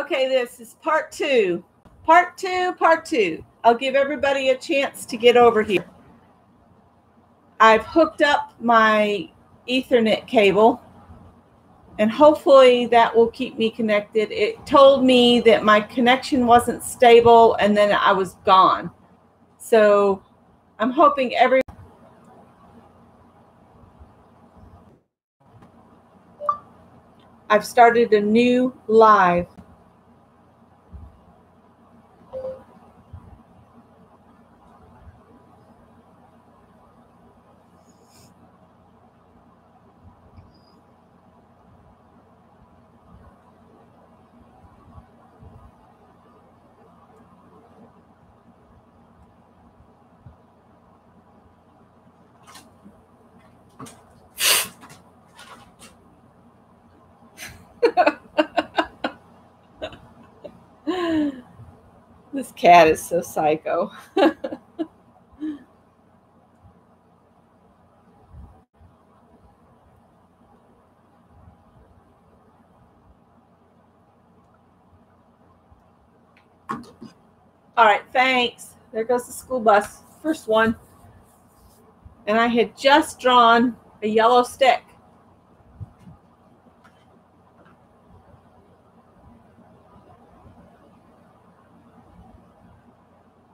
Okay, this is part two. Part two. I'll give everybody a chance to get over here. I've hooked up my Ethernet cable, and hopefully that will keep me connected. It told me that my connection wasn't stable, and then I was gone. So I'm hoping I've started a new live. This cat is so psycho. All right, thanks. There goes the school bus. First one. And I had just drawn a yellow stick.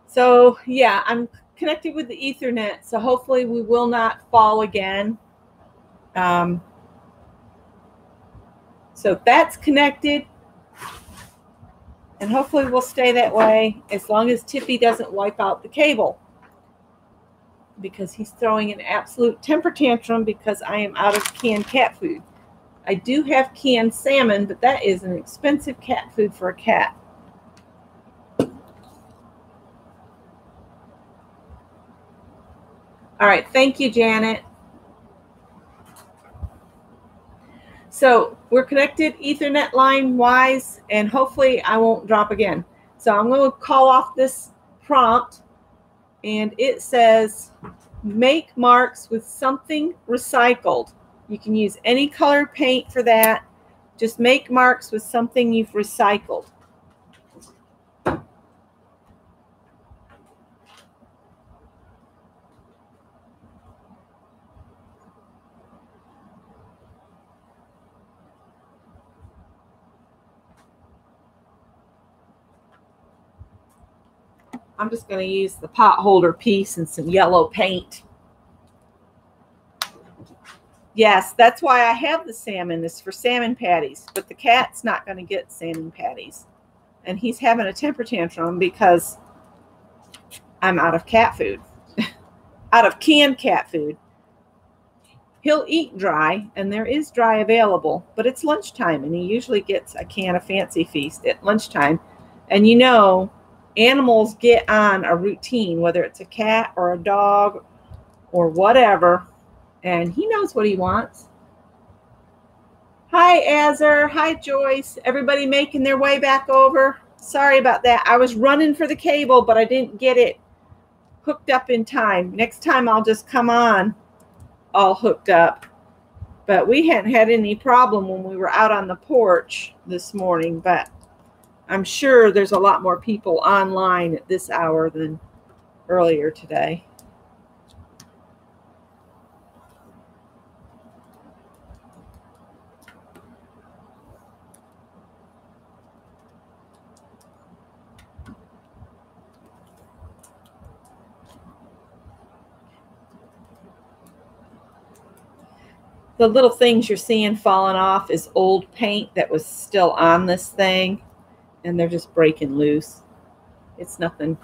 So yeah, I'm connected with the Ethernet, so hopefully we will not fall again. So that's connected, and hopefully we'll stay that way as long as Tippy doesn't wipe out the cable, because he's throwing an absolute temper tantrum because I am out of canned cat food. I do have canned salmon, but that is an expensive cat food for a cat. All right, thank you, Janet. So we're connected Ethernet line wise, and hopefully I won't drop again. So I'm going to call off this prompt, and it says make marks with something recycled. You can use any color paint for that. Just make marks with something you've recycled. I'm just going to use the pot holder piece and some yellow paint. Yes, that's why I have the salmon. It's for salmon patties, but the cat's not going to get salmon patties. And he's having a temper tantrum because I'm out of cat food, out of canned cat food. He'll eat dry, and there is dry available, but it's lunchtime, and he usually gets a can of Fancy Feast at lunchtime. And you know, animals get on a routine, whether it's a cat or a dog or whatever, and he knows what he wants. Hi, Azar. Hi, Joyce. Everybody making their way back over. Sorry about that. I was running for the cable, but I didn't get it hooked up in time. Next time I'll just come on all hooked up. But we hadn't had any problem when we were out on the porch this morning, but I'm sure there's a lot more people online at this hour than earlier today. The little things you're seeing falling off is old paint that was still on this thing, and they're just breaking loose. It's nothing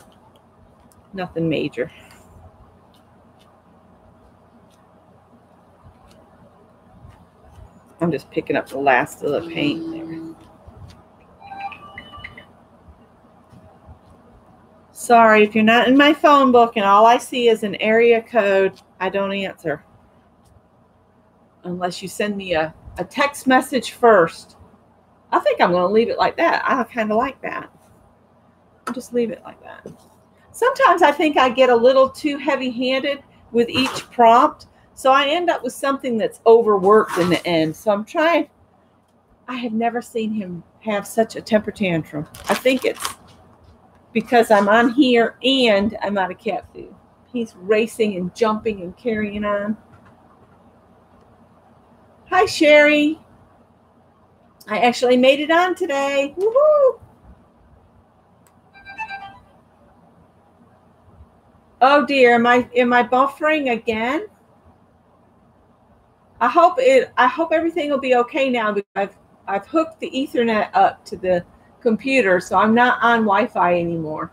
major. I'm just picking up the last of the paint there. Sorry, if you're not in my phone book and all I see is an area code, I don't answer. Unless you send me a text message first. I think I'm going to leave it like that. I kind of like that. I'll just leave it like that. Sometimes I think I get a little too heavy-handed with each prompt, so I end up with something that's overworked in the end. So I'm trying I have never seen him have such a temper tantrum. I think it's because I'm on here and I'm out of cat food. He's racing and jumping and carrying on. Hi, Sherry. I actually made it on today. Woohoo! Oh dear, am I buffering again? I hope everything will be okay now because I've hooked the Ethernet up to the computer, so I'm not on Wi-Fi anymore.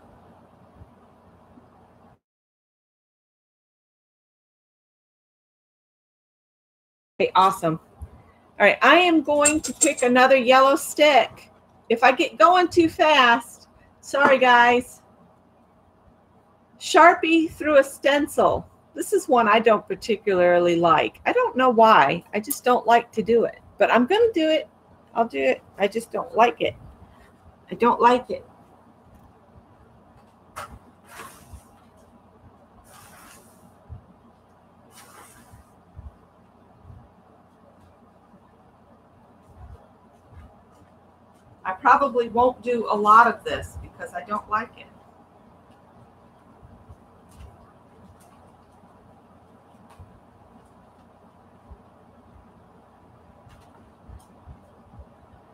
Okay, awesome. All right, I am going to pick another yellow stick. If I get going too fast, sorry guys. Sharpie through a stencil. This is one I don't particularly like. I don't know why. I just don't like to do it. But I'm going to do it. I'll do it. I just don't like it. I don't like it. I probably won't do a lot of this because I don't like it.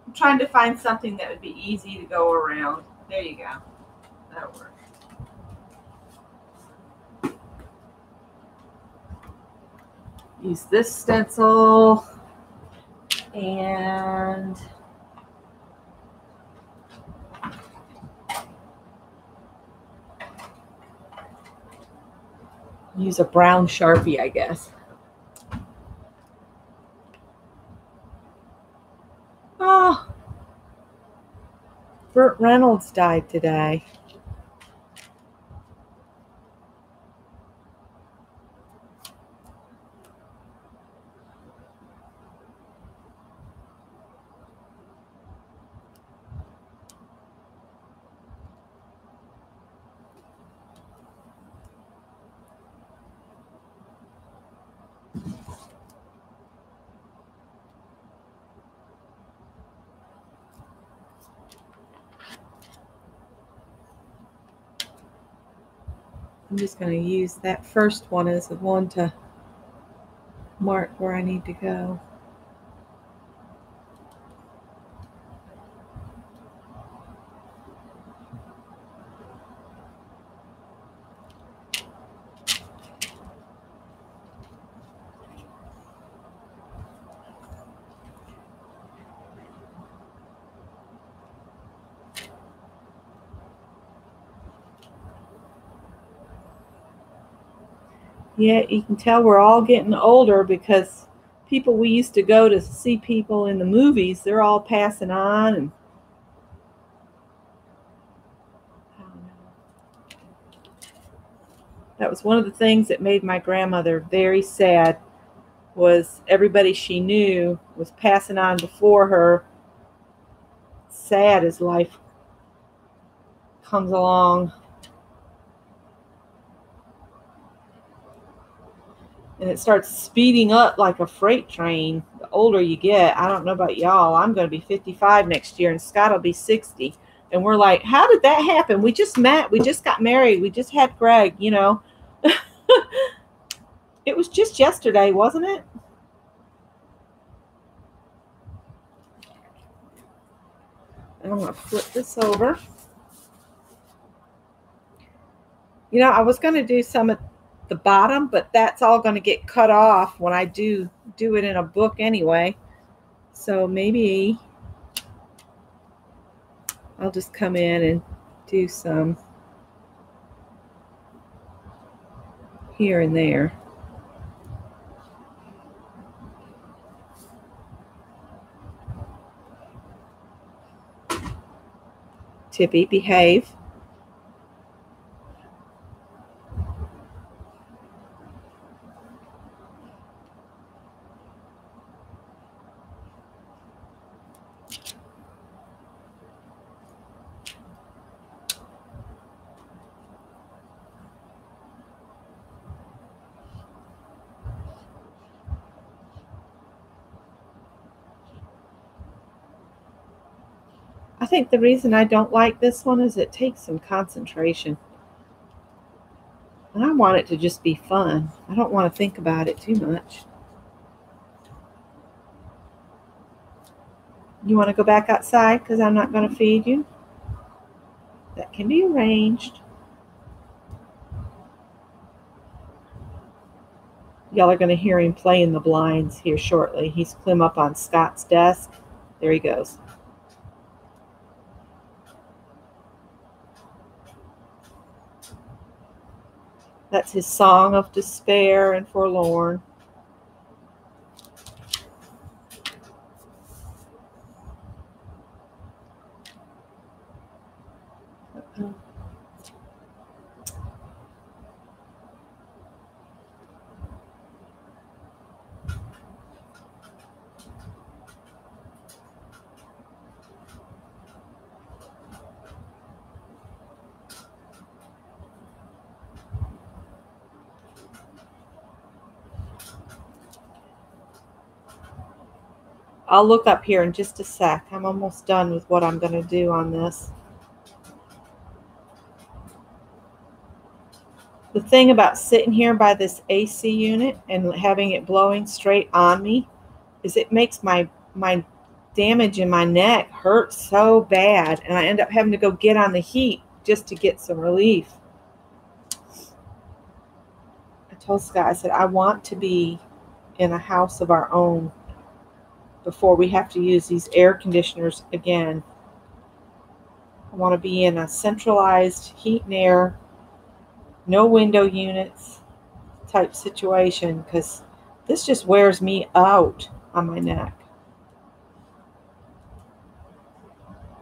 I'm trying to find something that would be easy to go around. There you go. That'll work. Use this stencil and use a brown Sharpie, I guess. Oh, Burt Reynolds died today. I'm just going to use that first one as the one to mark where I need to go. Yeah, you can tell we're all getting older because people we used to go to see people in the movies, they're all passing on. And that was one of the things that made my grandmother very sad, was everybody she knew was passing on before her. Sad as life comes along. And it starts speeding up like a freight train the older you get. I don't know about y'all. I'm going to be 55 next year, and Scott will be 60. And we're like, how did that happen? We just met. We just got married. We just had Greg, you know. It was just yesterday, wasn't it? And I'm going to flip this over. You know, I was going to do some at the bottom, but that's all going to get cut off when I do it in a book anyway. So maybe I'll just come in and do some here and there. Tippy, behave. I think the reason I don't like this one is it takes some concentration. And I want it to just be fun. I don't want to think about it too much. You want to go back outside because I'm not going to feed you? That can be arranged. Y'all are going to hear him play in the blinds here shortly. He's climb up on Scott's desk. There he goes. That's his song of despair and forlorn. I'll look up here in just a sec. I'm almost done with what I'm going to do on this. The thing about sitting here by this AC unit and having it blowing straight on me is it makes my damage in my neck hurt so bad, and I end up having to go get on the heat just to get some relief. I told Scott, I said, I want to be in a house of our own before we have to use these air conditioners again. I want to be in a centralized heat and air, no window units type situation, because this just wears me out on my neck.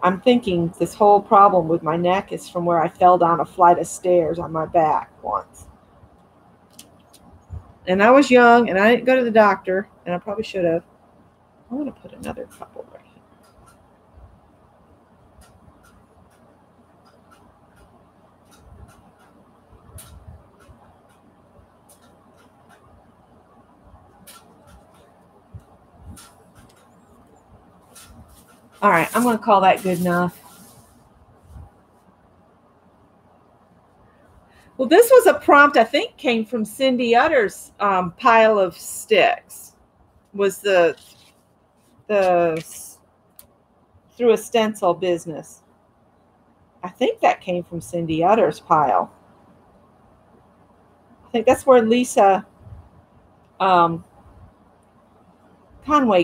I'm thinking this whole problem with my neck is from where I fell down a flight of stairs on my back once. And I was young and I didn't go to the doctor, and I probably should have. I want to put another couple right here. All right, I'm going to call that good enough. Well, this was a prompt I think came from Cindy Utter's pile of sticks. Was the through a stencil business. I think that came from Cindy Utter's pile. I think that's where Lisa Conway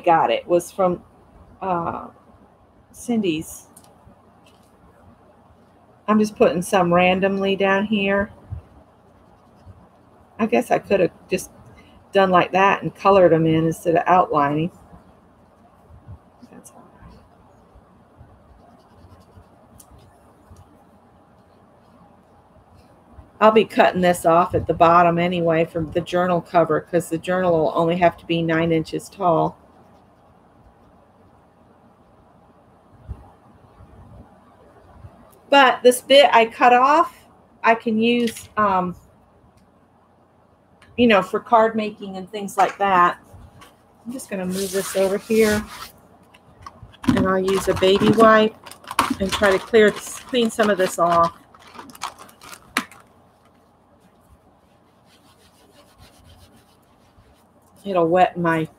got it, was from Cindy's. I'm just putting some randomly down here. I guess I could have just done like that and colored them in instead of outlining. That's all right. I'll be cutting this off at the bottom anyway from the journal cover, because the journal will only have to be 9 inches tall. But this bit I cut off, I can use, you know, for card making and things like that. I'm just going to move this over here, and I'll use a baby wipe and try to clean some of this off. It'll wet my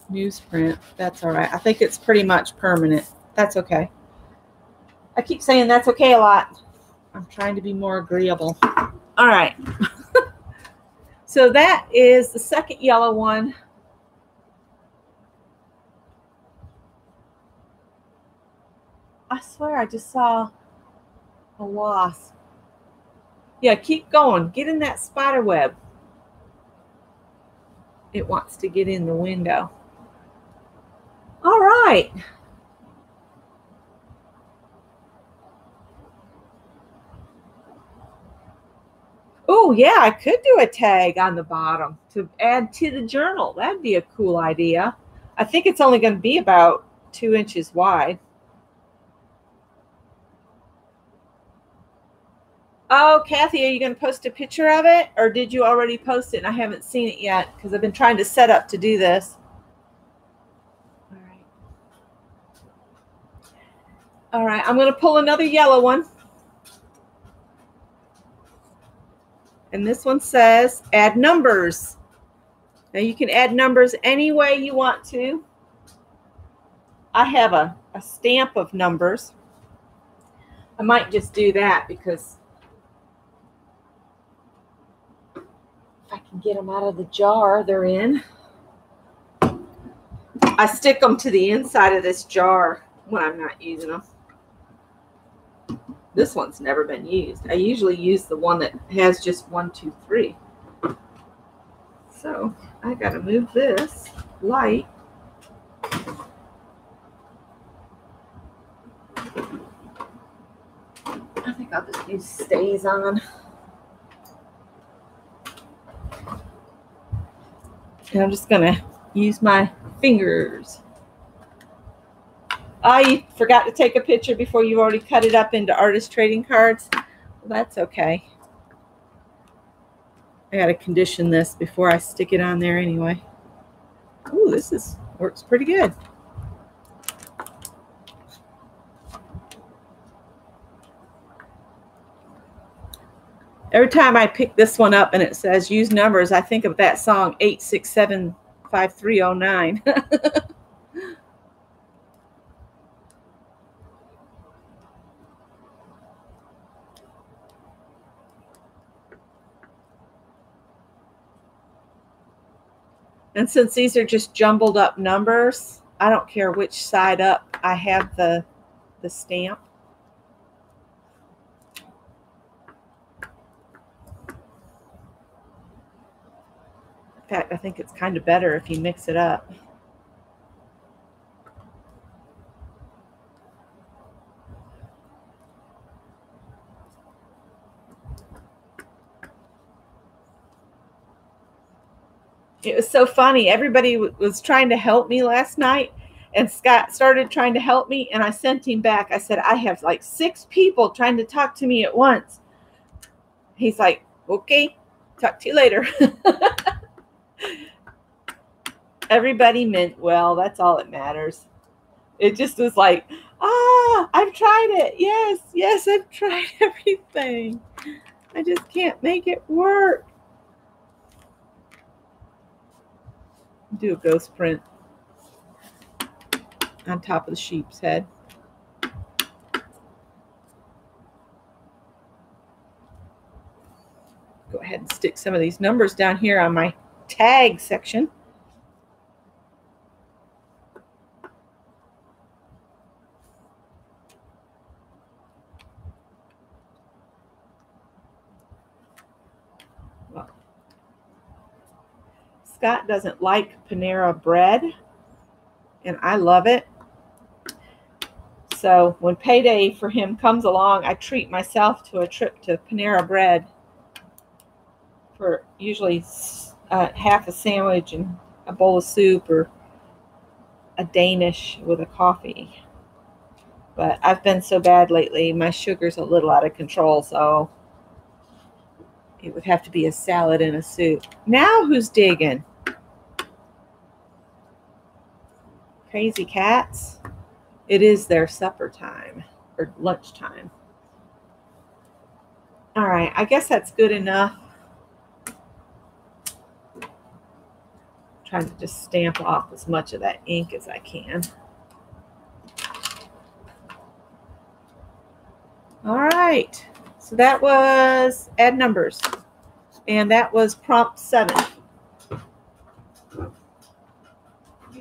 newsprint. That's all right. I think it's pretty much permanent. That's okay. I keep saying that's okay a lot. I'm trying to be more agreeable. All right. So that is the second yellow one. I swear I just saw a wasp. Yeah, keep going. Get in that spider web. It wants to get in the window. All right. Oh, yeah, I could do a tag on the bottom to add to the journal. That'd be a cool idea. I think it's only going to be about 2 inches wide. Oh, Kathy, are you going to post a picture of it? Or did you already post it and I haven't seen it yet? Because I've been trying to set up to do this. All right. All right, I'm going to pull another yellow one. And this one says add numbers. Now you can add numbers any way you want to. I have a stamp of numbers. I might just do that because if I can get them out of the jar they're in. I stick them to the inside of this jar when I'm not using them. This one's never been used. I usually use the one that has just 1, 2, 3. So I got to move this light. I think I'll just use stays on. And I'm just going to use my fingers. Oh, you forgot to take a picture before you've already cut it up into artist trading cards? Well, that's okay. I got to condition this before I stick it on there anyway. Ooh, this works pretty good. Every time I pick this one up and it says use numbers, I think of that song 8675309. And since these are just jumbled up numbers, I don't care which side up I have the stamp. In fact, I think it's kind of better if you mix it up. It was so funny. Everybody was trying to help me last night, and Scott started trying to help me, and I sent him back. I said, I have like 6 people trying to talk to me at once. He's like, okay, talk to you later. Everybody meant well. That's all that matters. It just was like, I've tried it. Yes, yes, I've tried everything. I just can't make it work. Do a ghost print on top of the sheep's head. Go ahead and stick some of these numbers down here on my tag section. Well, Scott doesn't like Panera bread, and I love it. So when payday for him comes along, I treat myself to a trip to Panera bread for usually half a sandwich and a bowl of soup or a Danish with a coffee. But I've been so bad lately, my sugar's a little out of control, so it would have to be a salad and a soup. Now who's digging? Crazy cats. It is their supper time or lunch time. All right, I guess that's good enough. Trying to just stamp off as much of that ink as I can. All right, so that was add numbers, and that was prompt 7. You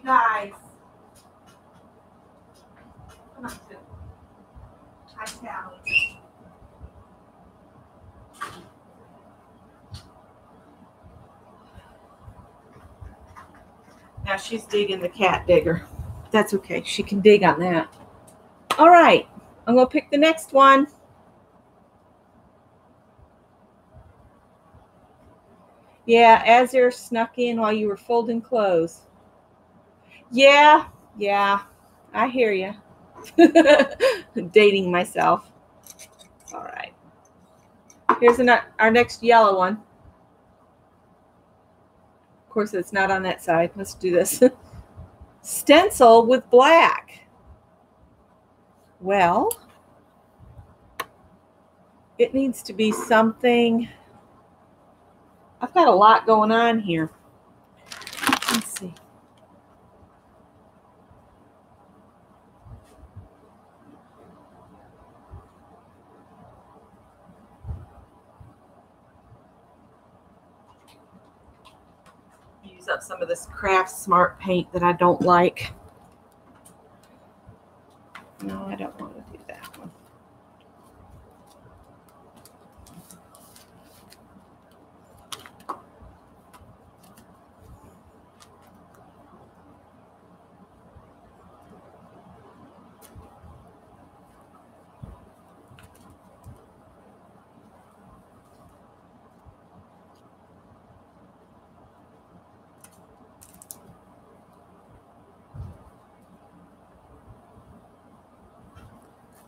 guys, come on, Sue. Hi, Sally. Now she's digging the cat digger. That's okay. She can dig on that. All right. I'm going to pick the next one. Yeah, Azir snuck in while you were folding clothes. Yeah. I hear you. Dating myself. All right. Here's our next yellow one. Of course, it's not on that side. Let's do this. Stencil with black. Well, it needs to be something. I've got a lot going on here. Let's see. Use up some of this Craft Smart paint that I don't like. No, I don't want to do that one.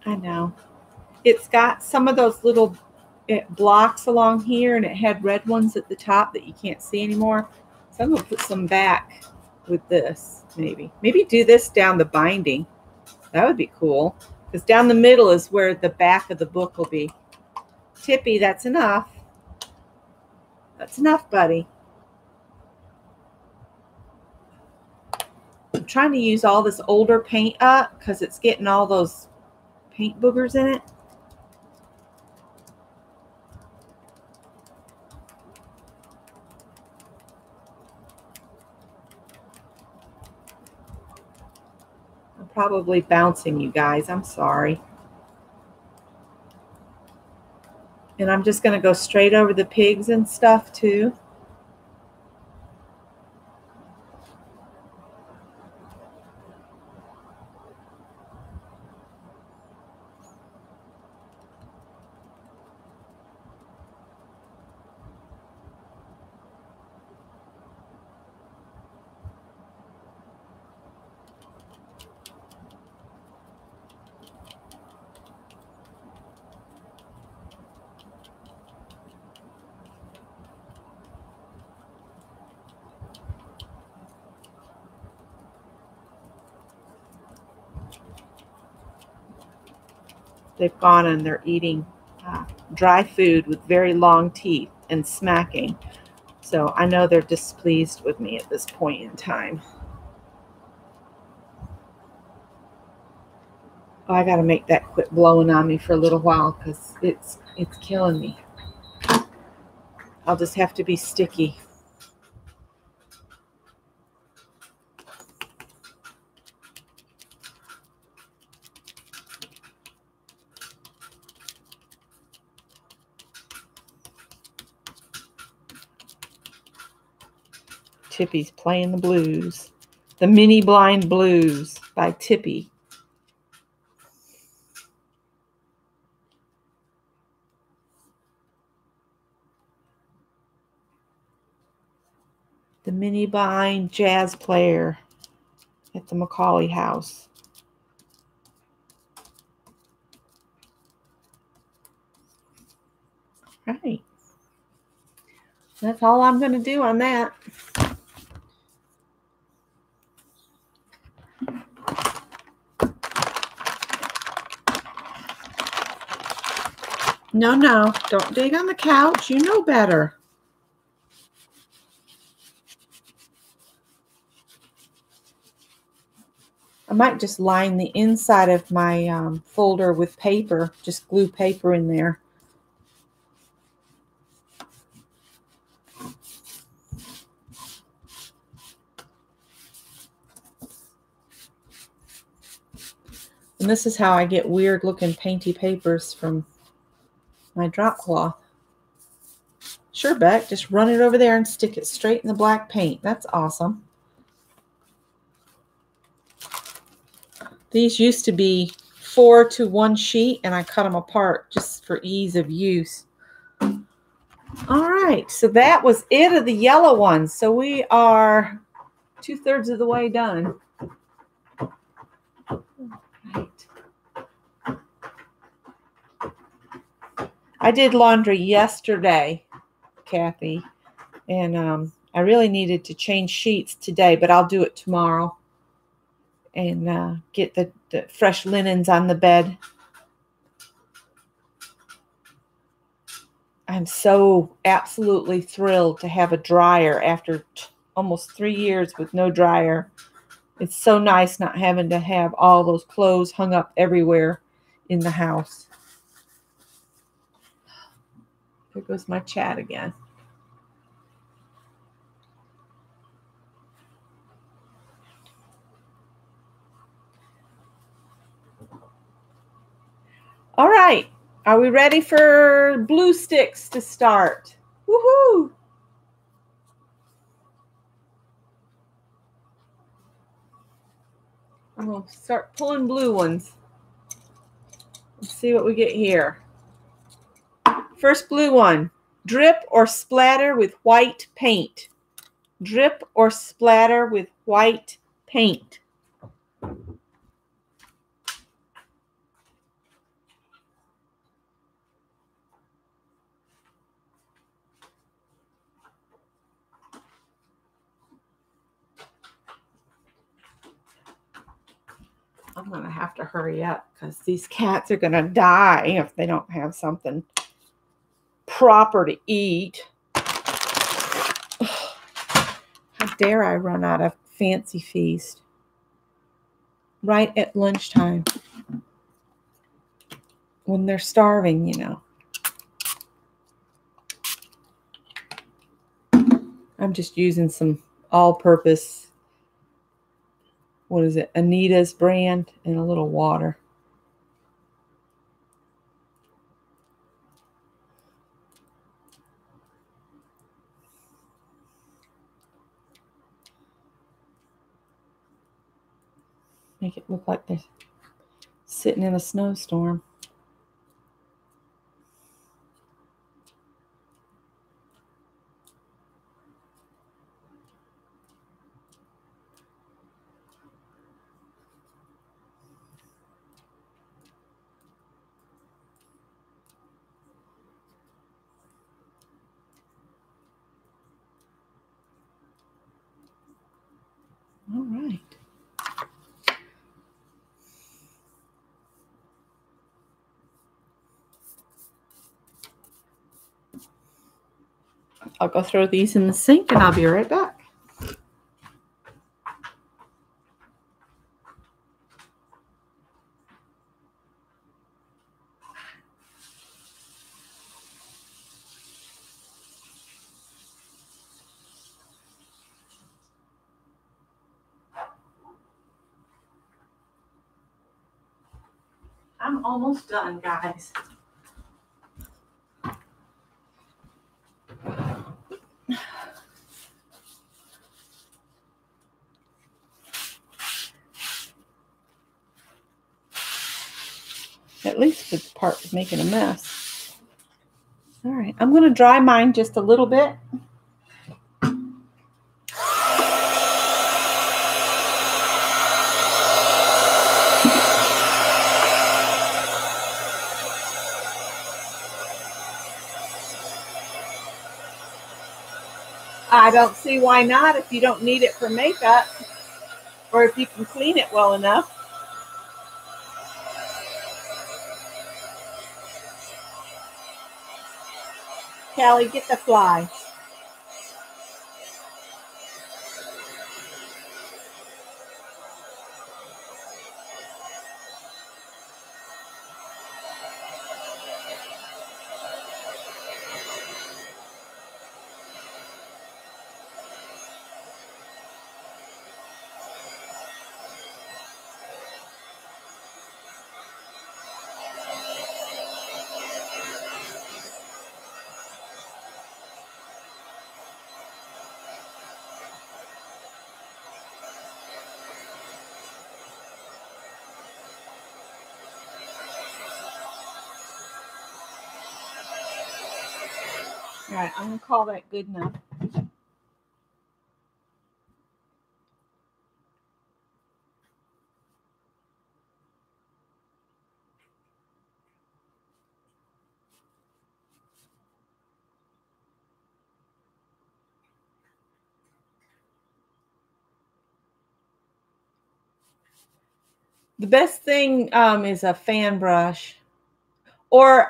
I know. It's got some of those little blocks along here, and it had red ones at the top that you can't see anymore. So I'm going to put some back with this, maybe. Maybe do this down the binding. That would be cool. Because down the middle is where the back of the book will be. Tippy, that's enough. That's enough, buddy. I'm trying to use all this older paint up because it's getting all those paint boogers in it. I'm probably bouncing you guys. I'm sorry. And I'm just going to go straight over the pigs and stuff too. They've gone and they're eating dry food with very long teeth and smacking. So I know they're displeased with me at this point in time. Oh, I got to make that quit blowing on me for a little while because it's killing me. I'll just have to be sticky. Tippy's playing the blues. The Mini Blind Blues by Tippy. The Mini Blind Jazz Player at the Macaulay House. Right. That's all I'm going to do on that. No, no, don't dig on the couch. You know better. I might just line the inside of my folder with paper, just glue paper in there. And this is how I get weird looking painty papers from my drop cloth. Sure, Beck, just run it over there and stick it straight in the black paint. That's awesome. These used to be 4 to 1 sheet, and I cut them apart just for ease of use. All right, so that was it of the yellow ones. So we are 2/3 of the way done. Right. I did laundry yesterday, Kathy, and I really needed to change sheets today, but I'll do it tomorrow and get the the fresh linens on the bed. I'm so absolutely thrilled to have a dryer after almost 3 years with no dryer. It's so nice not having to have all those clothes hung up everywhere in the house. There goes my chat again. All right. Are we ready for blue sticks to start? Woohoo! I'm going to start pulling blue ones. Let's see what we get here. First blue one. Drip or splatter with white paint. Drip or splatter with white paint. I'm going to have to hurry up because these cats are going to die if they don't have something proper to eat. How dare I run out of Fancy Feast right at lunchtime when they're starving, you know. I'm just using some all-purpose, what is it, Anita's brand, and a little water. Make it look like they're sitting in a snowstorm. All right. I'll go throw these in the sink and I'll be right back. I'm almost done, guys. At least the part was making a mess. All right, I'm going to dry mine just a little bit. I don't see why not if you don't need it for makeup or if you can clean it well enough. Callie, get the fly. All right, I'm going to call that good enough. The best thing is a fan brush. Or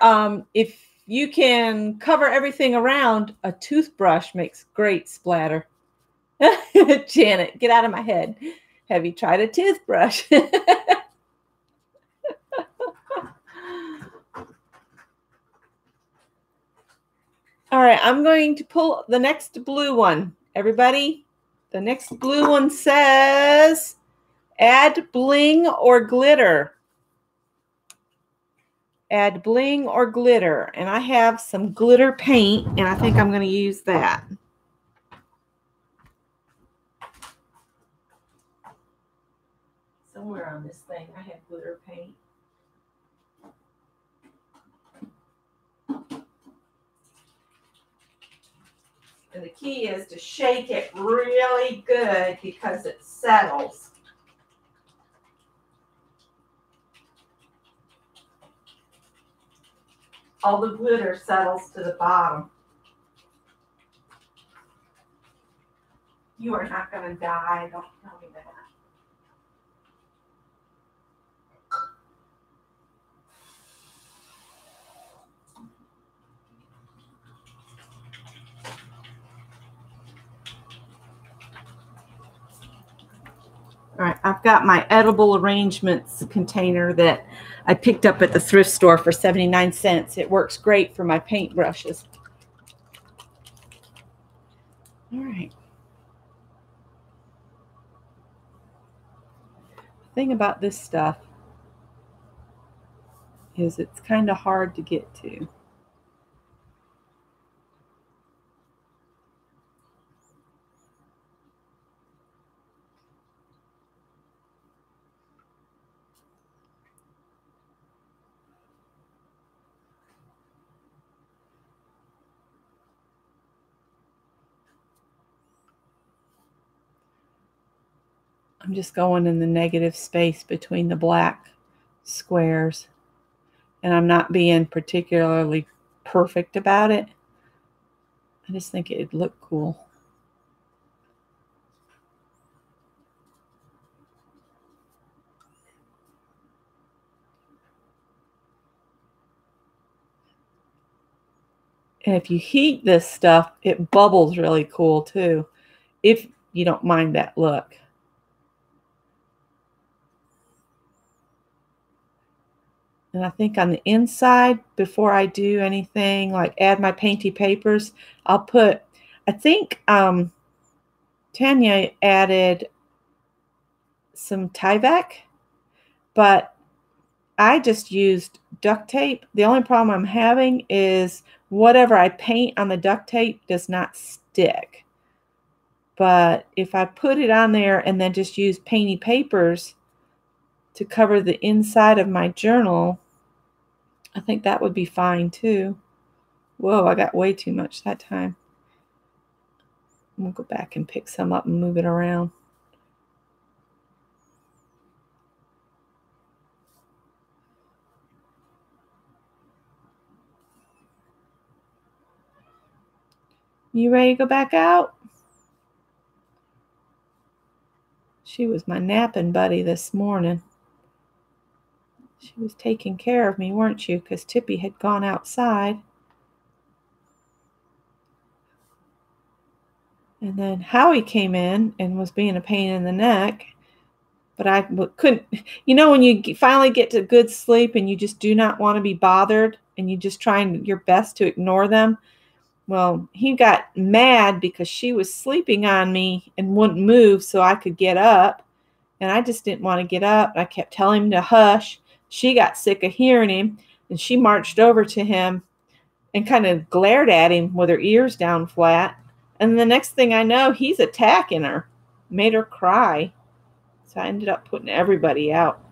if you can cover everything around, a toothbrush makes great splatter. Janet, get out of my head. Have you tried a toothbrush? All right, I'm going to pull the next blue one. Everybody, the next blue one says, add bling or glitter. Add bling or glitter. And I have some glitter paint, and I think I'm going to use that. Somewhere on this thing, I have glitter paint. And the key is to shake it really good because it settles. All the glitter settles to the bottom. You are not going to die. Don't tell me that. All right, I've got my edible arrangements container that I picked up at the thrift store for 79 cents. It works great for my paint brushes. All right. The thing about this stuff is it's kind of hard to get to. I'm just going in the negative space between the black squares, and I'm not being particularly perfect about it. I just think it'd look cool. And if you heat this stuff, it bubbles really cool too, if you don't mind that look. And I think on the inside, before I do anything, like add my painty papers, I'll put, I think Tanya added some Tyvek, but I just used duct tape. The only problem I'm having is whatever I paint on the duct tape does not stick. But if I put it on there and then just use painty papers to cover the inside of my journal, I think that would be fine too. Whoa, I got way too much that time. I'm going to go back and pick some up and move it around. You ready to go back out? She was my napping buddy this morning. She was taking care of me, weren't you? Because Tippy had gone outside. And then Howie came in and was being a pain in the neck. But I couldn't, you know, when you finally get to good sleep and you just do not want to be bothered and you just trying your best to ignore them. Well, he got mad because she was sleeping on me and wouldn't move so I could get up. And I just didn't want to get up. I kept telling him to hush. She got sick of hearing him, and she marched over to him and kind of glared at him with her ears down flat. And the next thing I know, he's attacking her, made her cry. So I ended up putting everybody out.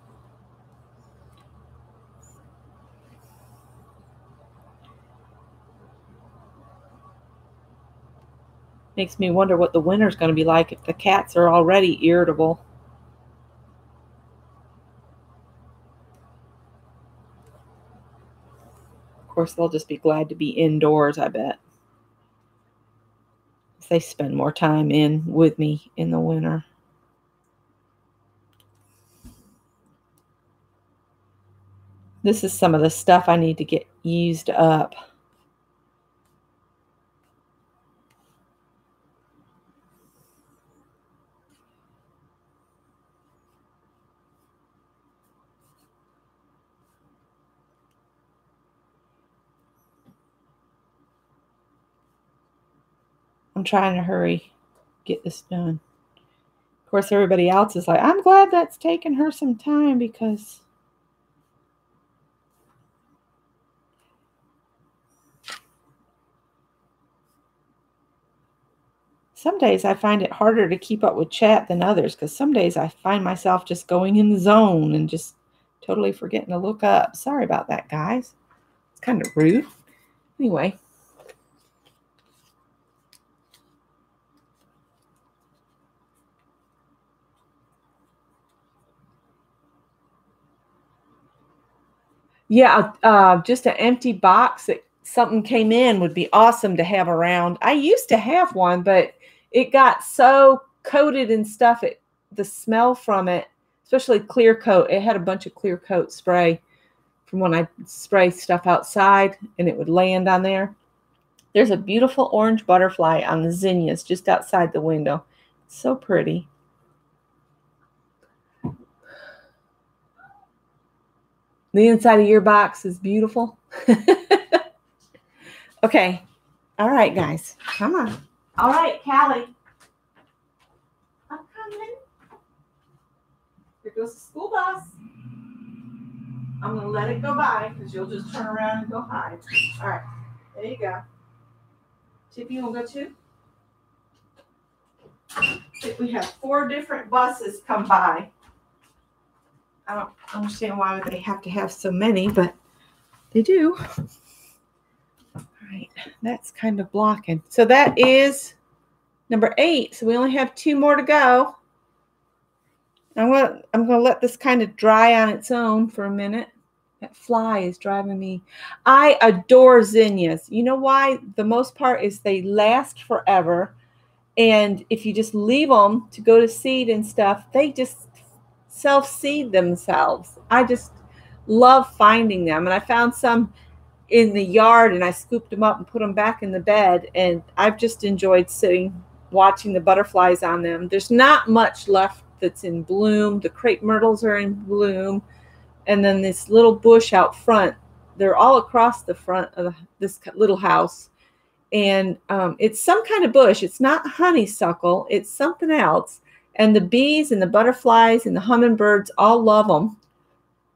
Makes me wonder what the winter's going to be like if the cats are already irritable. Of course, they'll just be glad to be indoors, I bet. They spend more time with me in the winter. This is some of the stuff I need to get used up. I'm trying to hurry, get this done. Of course, everybody else is like, I'm glad that's taken her some time because some days I find it harder to keep up with chat than others because some days I find myself just going in the zone and just totally forgetting to look up. Sorry about that, guys. It's kind of rude. Anyway. Yeah, just an empty box that something came in would be awesome to have around. I used to have one, but it got so coated in stuff. The smell from it, especially clear coat, it had a bunch of clear coat spray from when I spray stuff outside and it would land on there. There's a beautiful orange butterfly on the zinnias just outside the window. It's so pretty. The inside of your box is beautiful. Okay. All right, guys. Come on. All right, Callie. I'm coming. Here goes the school bus. I'm going to let it go by because you'll just turn around and go hide. All right. There you go. Tippy, you want to go too? We have 4 different buses come by. I don't understand why they have to have so many, but they do. All right, that's kind of blocking. So that is number 8. So we only have 2 more to go. I'm gonna let this kind of dry on its own for a minute. That fly is driving me. I adore zinnias. You know why? The most part is they last forever. And if you just leave them to go to seed and stuff, they just self-seed themselves. I just love finding them. And I found some in the yard and I scooped them up and put them back in the bed. And I've just enjoyed sitting, watching the butterflies on them. There's not much left that's in bloom. The crepe myrtles are in bloom. And then this little bush out front, they're all across the front of this little house. And it's some kind of bush. It's not honeysuckle. It's something else. And the bees and the butterflies and the hummingbirds all love them.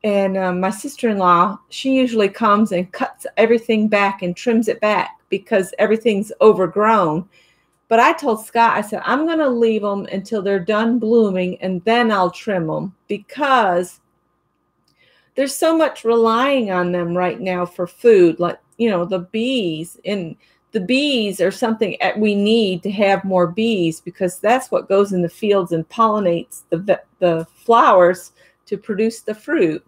And my sister-in-law, she usually comes and cuts everything back and trims it back because everything's overgrown. But I told Scott, I said, I'm going to leave them until they're done blooming and then I'll trim them because there's so much relying on them right now for food, like, you know, the bees. And the bees are something we need to have more bees because that's what goes in the fields and pollinates the flowers to produce the fruit.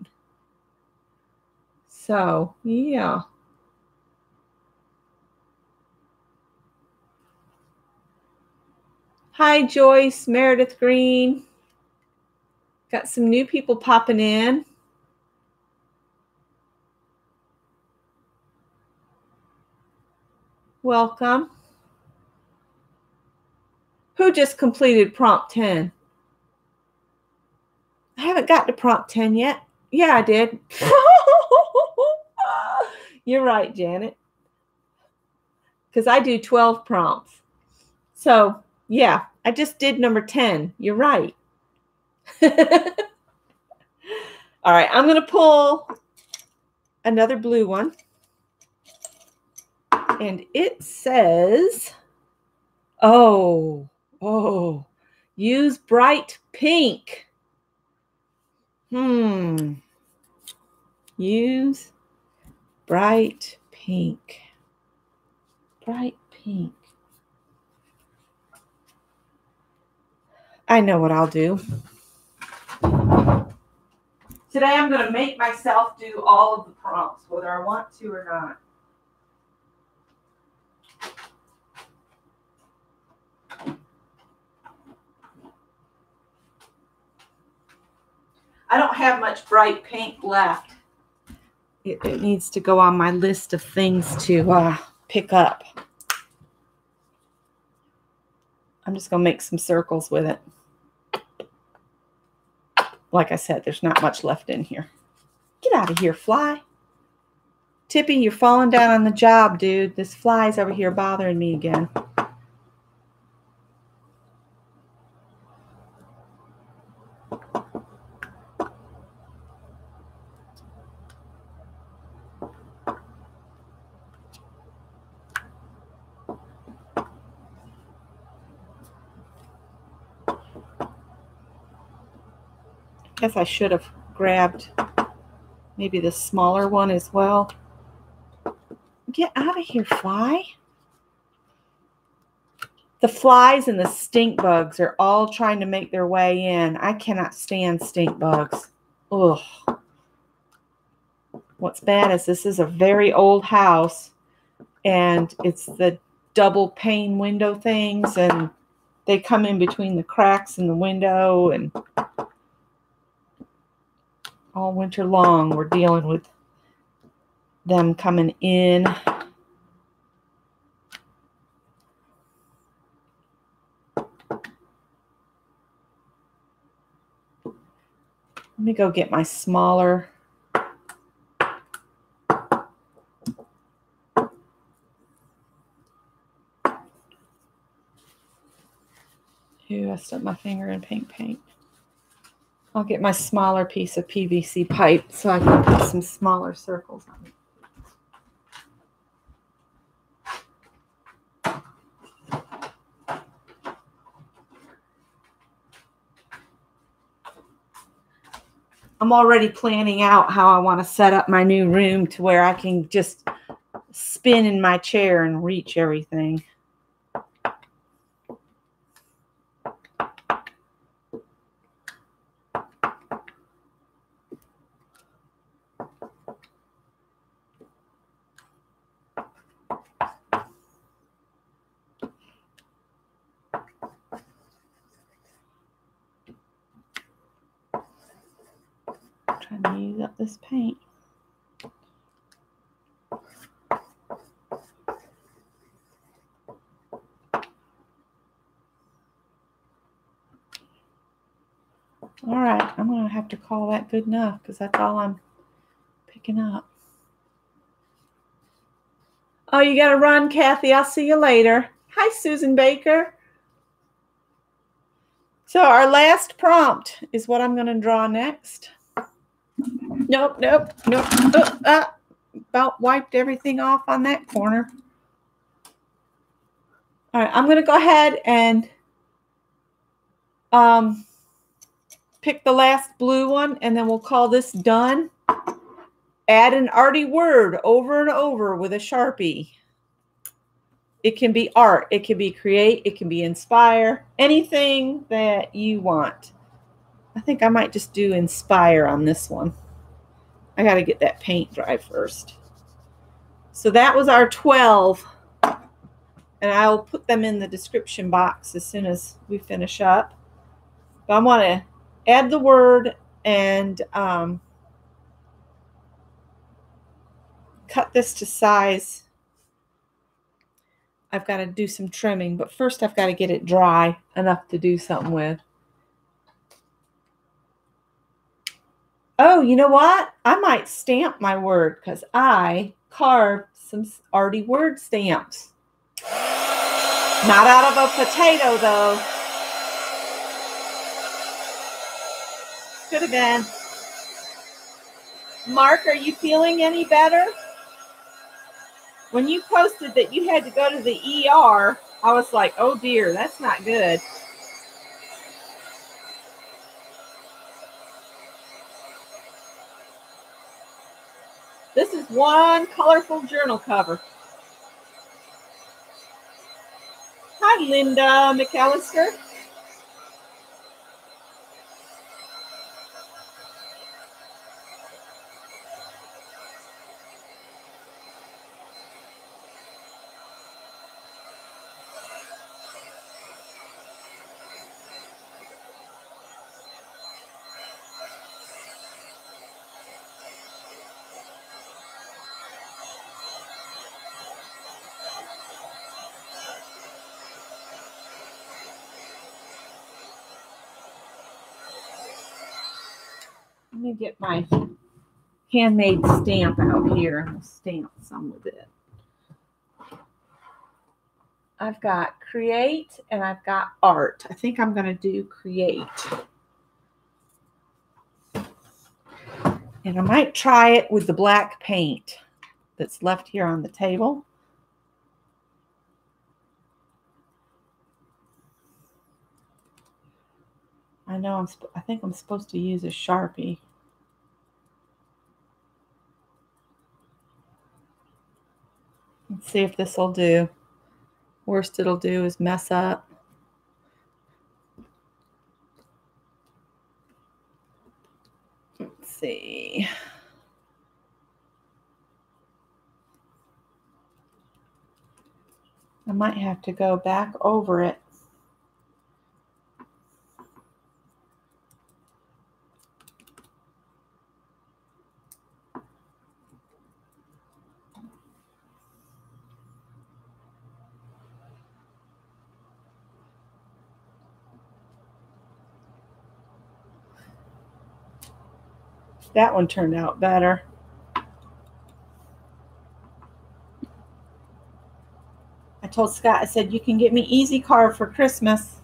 So, yeah. Hi, Joyce, Meredith Green. Got some new people popping in. Welcome. Who just completed prompt 10? I haven't got to prompt 10 yet. Yeah, I did. You're right, Janet. Because I do 12 prompts. So, yeah, I just did number 10. You're right. All right, I'm going to pull another blue one. And it says, oh, use bright pink. Use bright pink. Bright pink. I know what I'll do. Today I'm going to make myself do all of the prompts, whether I want to or not. I don't have much bright pink left. it needs to go on my list of things to pick up. I'm just going to make some circles with it. Like I said, there's not much left in here. Get out of here, fly. Tippy, you're falling down on the job, dude. This fly's over here bothering me again. I guess I should have grabbed maybe the smaller one as well. Get out of here, fly. The flies and the stink bugs are all trying to make their way in. I cannot stand stink bugs. Ugh. What's bad is this is a very old house, and it's the double pane window things, and they come in between the cracks in the window, and all winter long we're dealing with them coming in. Let me go get my smaller. Ew, I stuck my finger in pink paint. I'll get my smaller piece of PVC pipe so I can put some smaller circles on it. I'm already planning out how I want to set up my new room to where I can just spin in my chair and reach everything. Trying to use up this paint. All right, I'm going to have to call that good enough because that's all I'm picking up. Oh, you got to run, Kathy. I'll see you later. Hi, Susan Baker. So our last prompt is what I'm going to draw next. Nope. About wiped everything off on that corner. All right, I'm going to go ahead and pick the last blue one, and then we'll call this done. Add an arty word over and over with a Sharpie. It can be art, it can be create, it can be inspire, anything that you want. I think I might just do inspire on this one. I got to get that paint dry first. So that was our 12. And I'll put them in the description box as soon as we finish up. But I want to add the word and cut this to size. I've got to do some trimming, but first I've got to get it dry enough to do something with. Oh, you know what? I might stamp my word because I carved some arty word stamps. Not out of a potato, though. Could have been. Mark, are you feeling any better? When you posted that you had to go to the ER, I was like, oh dear, that's not good. This is one colorful journal cover. Hi, Linda McAllister. me get my handmade stamp out here and we'll stamp some with it. I've got create and I've got art. I think I'm going to do create. And I might try it with the black paint that's left here on the table. I know I think I'm supposed to use a Sharpie. Let's see if this will do. Worst it'll do is mess up. Let's see. I might have to go back over it. That one turned out better. I told Scott, I said, you can get me easy carve for Christmas.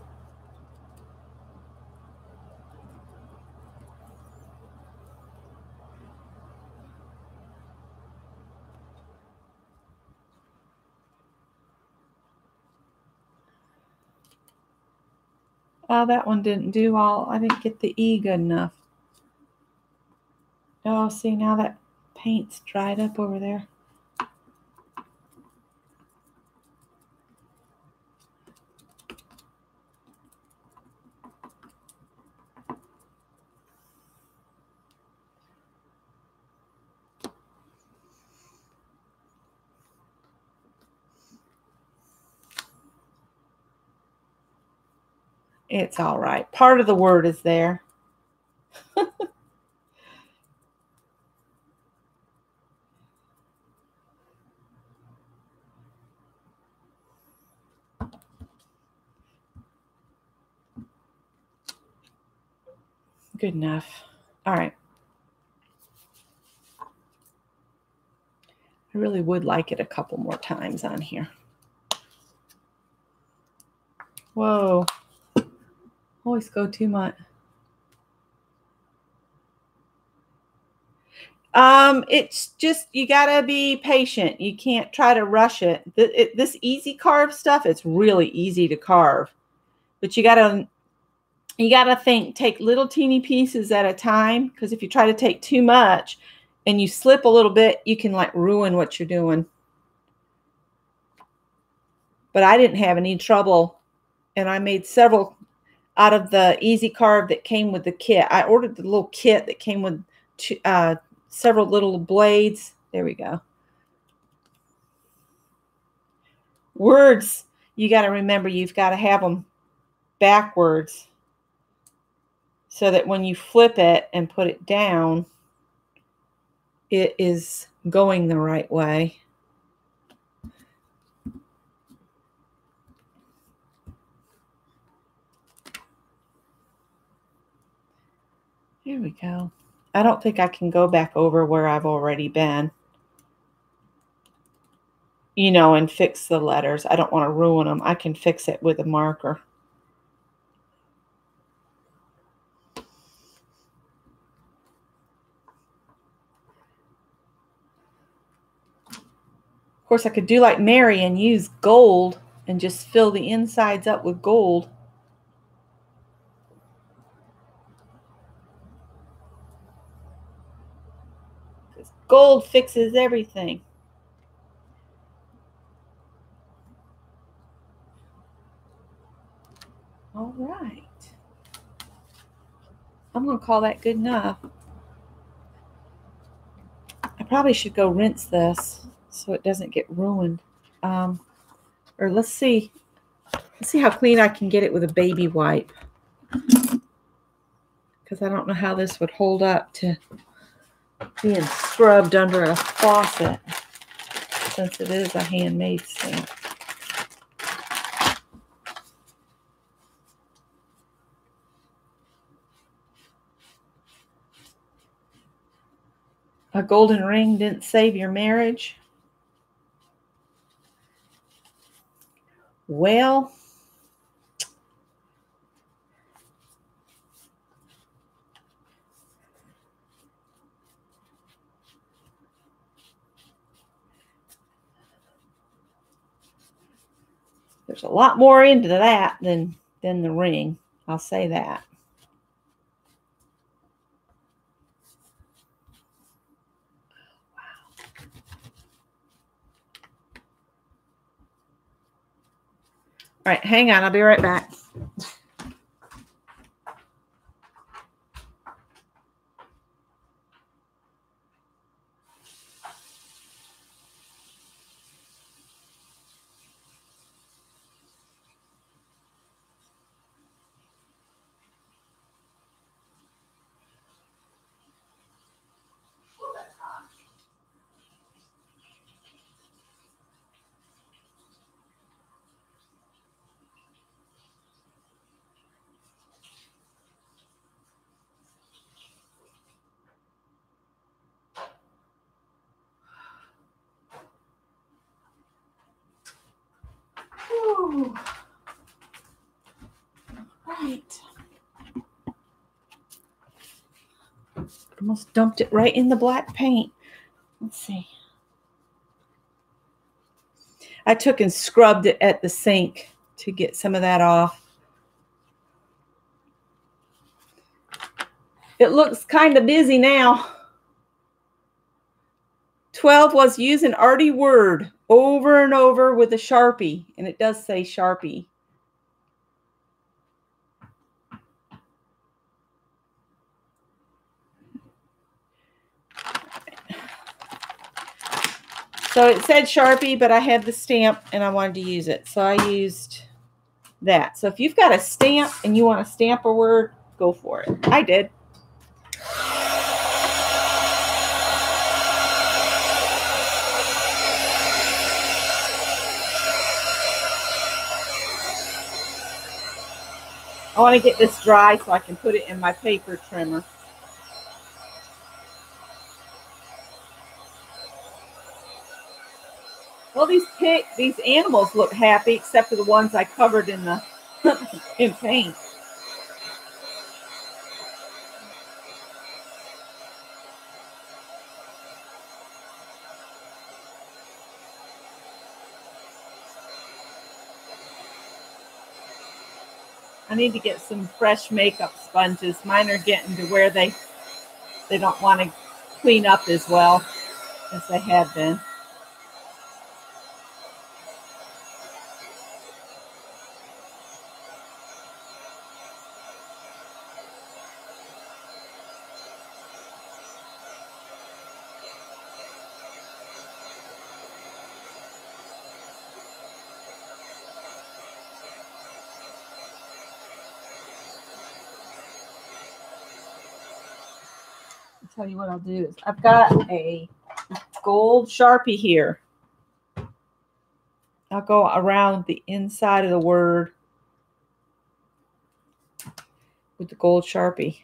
Oh, that one didn't do all. I didn't get the E good enough. Oh, see, now that paint's dried up over there. It's all right. Part of the word is there. Good enough. All right. I really would like it a couple more times on here. Whoa. Always go too much. It's just, you gotta be patient. You can't try to rush it. This easy carve stuff, it's really easy to carve. But you gotta think, take little teeny pieces at a time, because if you try to take too much and you slip a little bit, you can like ruin what you're doing. But I didn't have any trouble, and I made several out of the easy carve that came with the kit. I ordered the little kit that came with several little blades. There we go. Words, you got to remember, you've got to have them backwards so that when you flip it and put it down, it is going the right way. Here we go. I don't think I can go back over where I've already been, you know, and fix the letters. I don't want to ruin them. I can fix it with a marker. Of course, I could do like Mary and use gold and just fill the insides up with gold. Because gold fixes everything. All right. I'm going to call that good enough. I probably should go rinse this so it doesn't get ruined. Or let's see. Let's see how clean I can get it with a baby wipe. Because I don't know how this would hold up to being scrubbed under a faucet, since it is a handmade stamp. A golden ring didn't save your marriage. Well, there's a lot more into that than the ring. I'll say that. All right, hang on. I'll be right back. Whew. Right. Almost dumped it right in the black paint. Let's see. I took and scrubbed it at the sink to get some of that off. It looks kind of busy now. 12 was use an Arty word over and over with a Sharpie. And it does say Sharpie. So it said Sharpie, but I had the stamp and I wanted to use it. So I used that. So if you've got a stamp and you want to stamp a word, go for it. I did. I want to get this dry so I can put it in my paper trimmer. Well, these animals look happy, except for the ones I covered in the in paint. I need to get some fresh makeup sponges. Mine are getting to where they don't want to clean up as well as they have been. Tell you what I'll do is I've got a gold Sharpie here. I'll go around the inside of the word with the gold Sharpie.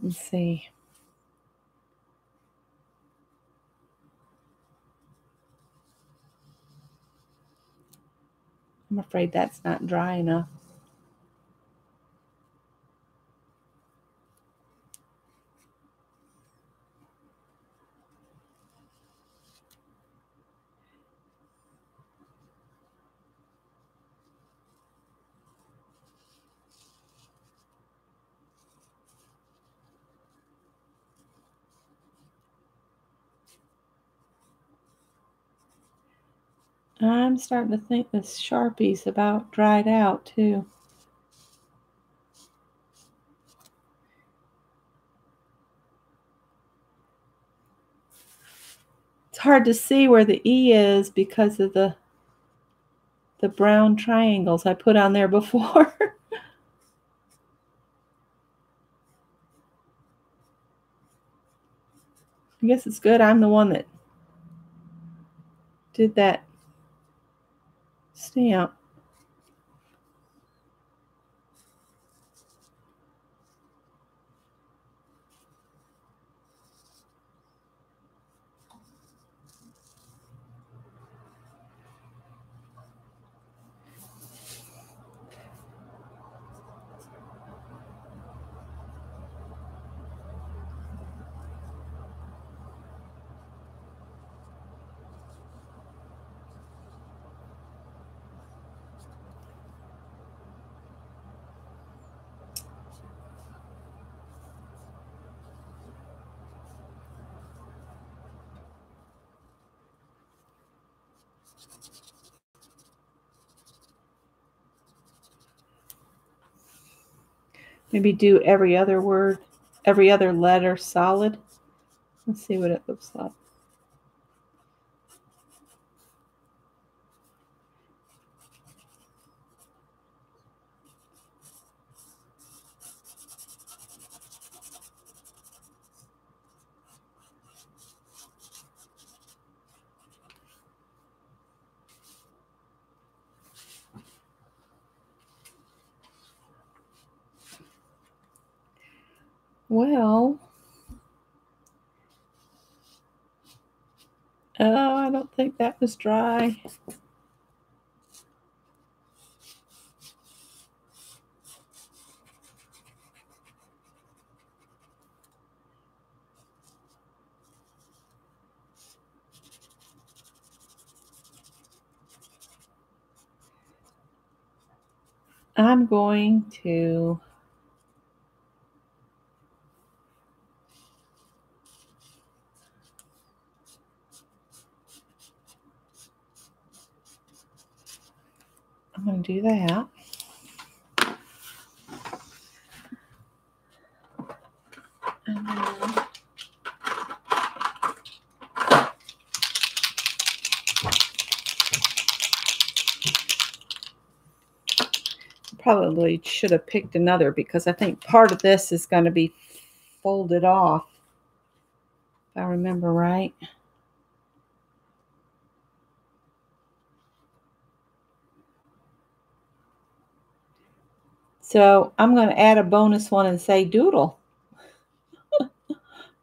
Let's see. I'm afraid that's not dry enough. I'm starting to think this Sharpie's about dried out too. It's hard to see where the E is because of the brown triangles I put on there before. I guess it's good I'm the one that did that stamp. Maybe do every other word, every other letter solid. Let's see what it looks like. Well, oh, I don't think that was dry. I'm going to do that. And then probably should have picked another because I think part of this is going to be folded off, if I remember right. So I'm going to add a bonus one and say doodle.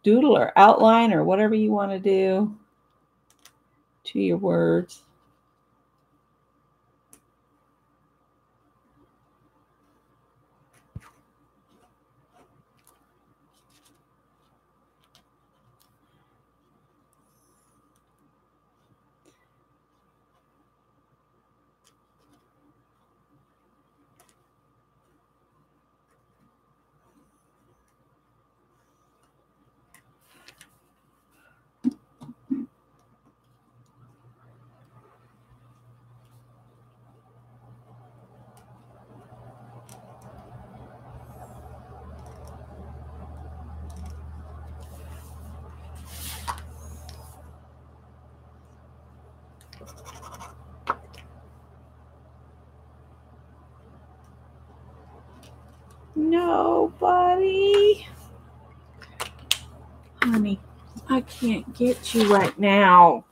Doodle or outline or whatever you want to do to your words. Nobody. Honey, I can't get you right now.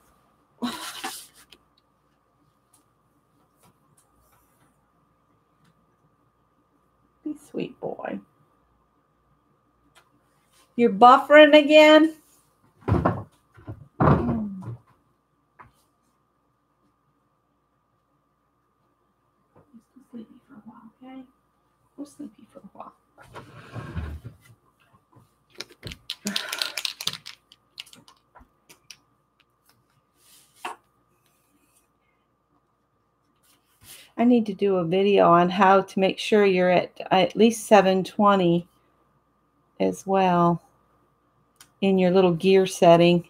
Be sweet boy. You're buffering again? Sleepy for a while, okay? We're sleepy for a while. I need to do a video on how to make sure you're at least 720 as well in your little gear setting.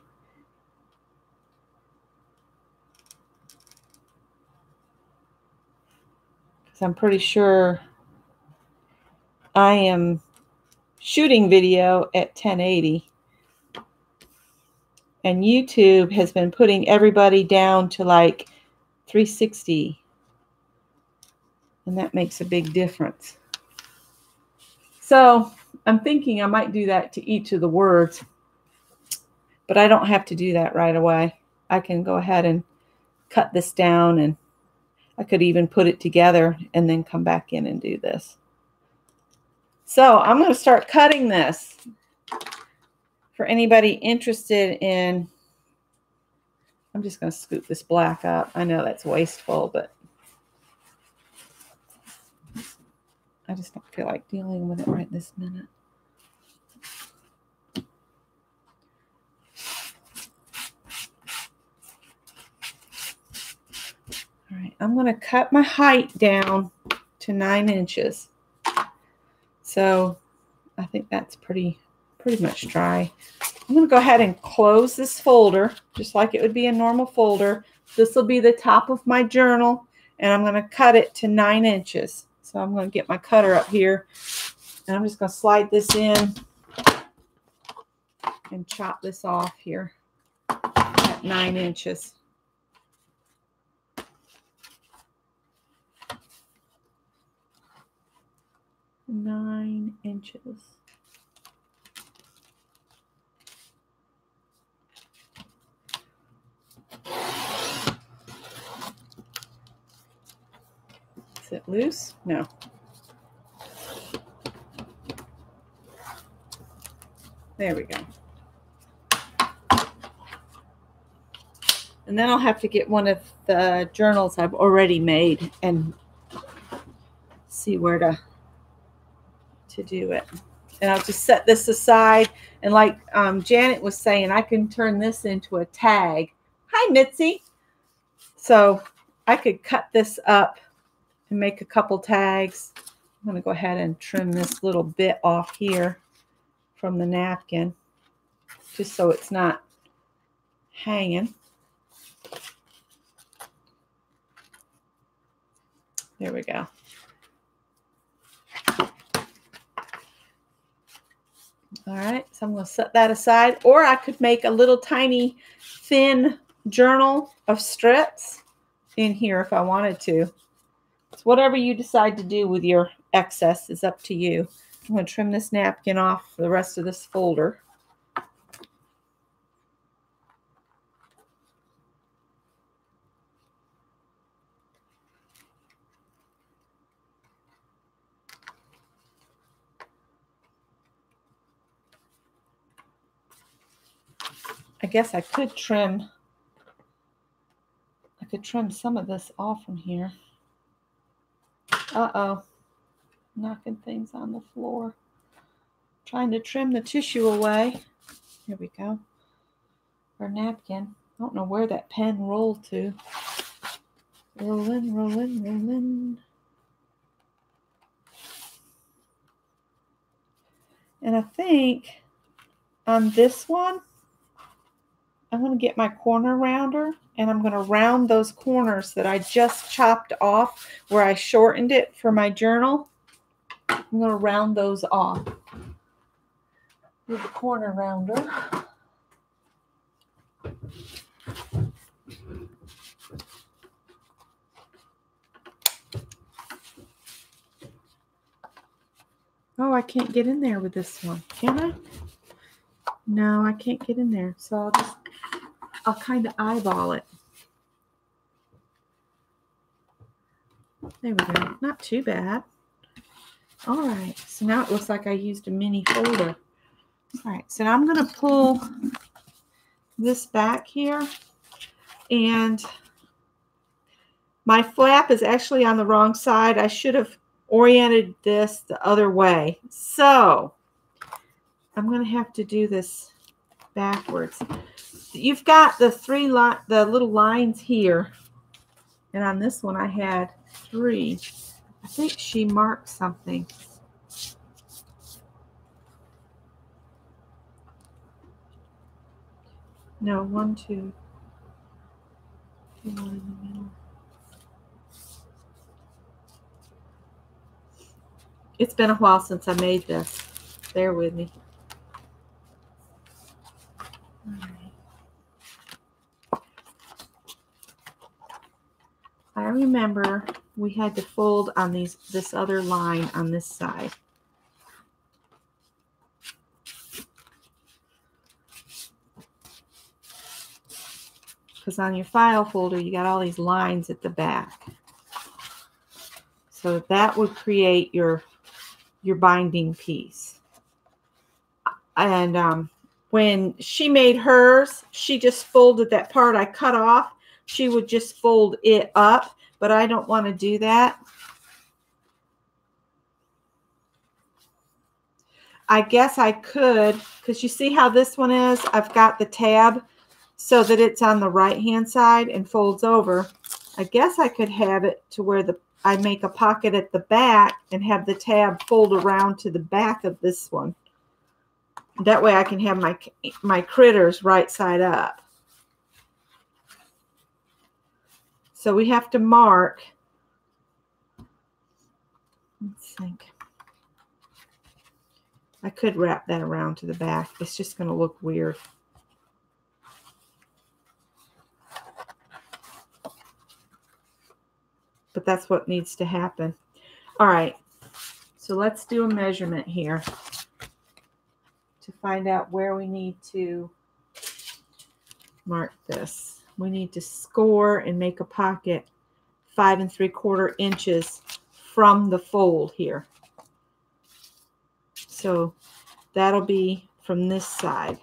Because I'm pretty sure I am shooting video at 1080. And YouTube has been putting everybody down to like 360. And that makes a big difference. So I'm thinking I might do that to each of the words. But I don't have to do that right away. I can go ahead and cut this down, and I could even put it together and then come back in and do this. So I'm going to start cutting this. For anybody interested in, I'm just going to scoop this black up. I know that's wasteful, but I just don't feel like dealing with it right this minute. All right, I'm going to cut my height down to 9 inches. So I think that's pretty much dry. I'm going to go ahead and close this folder just like it would be a normal folder. This will be the top of my journal, and I'm going to cut it to 9 inches. So I'm going to get my cutter up here, and I'm just going to slide this in and chop this off here at 9 inches. Nine inches. Is it loose? No. There we go. And then I'll have to get one of the journals I've already made and see where to do it. And I'll just set this aside. And like Janet was saying, I can turn this into a tag. Hi, Mitzi. So I could cut this up and make a couple tags. I'm going to go ahead and trim this little bit off here from the napkin, just so it's not hanging. There we go. All right, so I'm going to set that aside. Or I could make a little tiny thin journal of strips in here if I wanted to. It's whatever you decide to do with your excess is up to you. I'm going to trim this napkin off for the rest of this folder. I guess I could trim some of this off from here. Uh-oh. Knocking things on the floor. Trying to trim the tissue away. Here we go. Our napkin. I don't know where that pen rolled to. Rolling, rolling, rolling. And I think on this one, I'm going to get my corner rounder, and I'm going to round those corners that I just chopped off where I shortened it for my journal. I'm going to round those off with the corner rounder. Oh, I can't get in there with this one, can I? No, I can't get in there, so I'll kind of eyeball it. There we go. Not too bad. All right, so now it looks like I used a mini folder. All right, so now I'm going to pull this back here, and my flap is actually on the wrong side. I should have oriented this the other way. So I'm going to have to do this backwards. You've got the little lines here, and on this one I had 3. I think she marked something. No, 1, 2. 1 in the middle. It's been a while since I made this. Bear with me. All right. I remember we had to fold on this other line on this side. Because on your file folder, you got all these lines at the back. So that would create your binding piece. And when she made hers, she just folded that part I cut off. She would just fold it up, but I don't want to do that. I guess I could, because you see how this one is? I've got the tab so that it's on the right-hand side and folds over. I guess I could have it to where I make a pocket at the back and have the tab fold around to the back of this one. That way I can have my critters right side up. So we have to mark. Let's think. I could wrap that around to the back. It's just going to look weird. But that's what needs to happen. All right. So let's do a measurement here to find out where we need to mark this. We need to score and make a pocket 5 3/4 inches from the fold here. So that'll be from this side.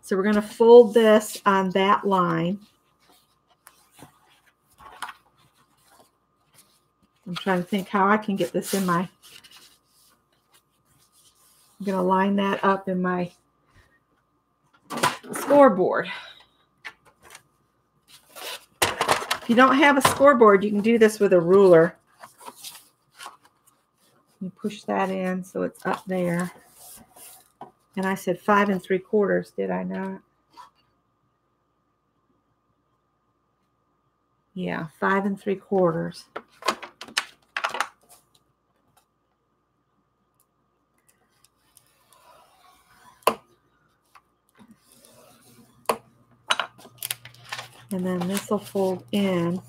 So we're going to fold this on that line. I'm trying to think how I can get this in my, I'm going to line that up in my scoreboard. If you don't have a scoreboard, you can do this with a ruler. You push that in so it's up there. And I said 5 3/4, did I not? Yeah, 5 3/4. And then this will fold in.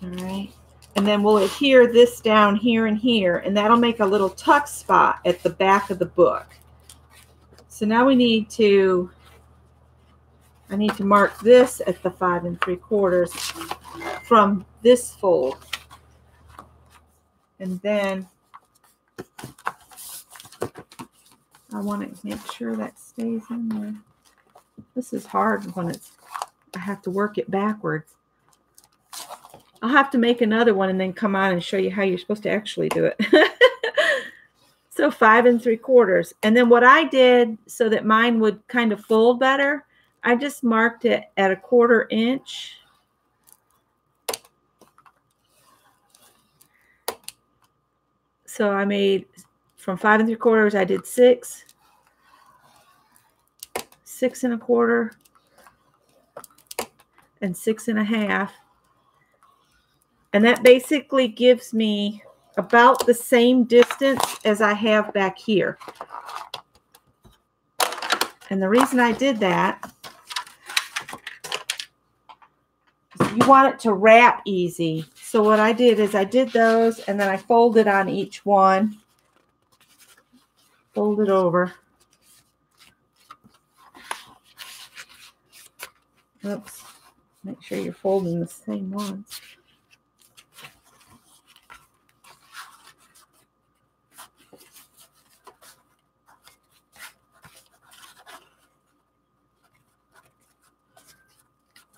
All right. And then we'll adhere this down here and here, and that'll make a little tuck spot at the back of the book. So now we need to, I need to mark this at the 5 3/4 from this fold. And then I want to make sure that stays in there. This is hard when it's, I have to work it backwards. I'll have to make another one and then come on and show you how you're supposed to actually do it. So 5 3/4. And then what I did so that mine would kind of fold better, I just marked it at 1/4 inch. So I made from 5 3/4, I did 6, 6 1/4, and 6 1/2. And that basically gives me about the same distance as I have back here. And the reason I did that is you want it to wrap easy. So what I did is I did those and then I folded on each one. Fold it over. Oops. Make sure you're folding the same ones.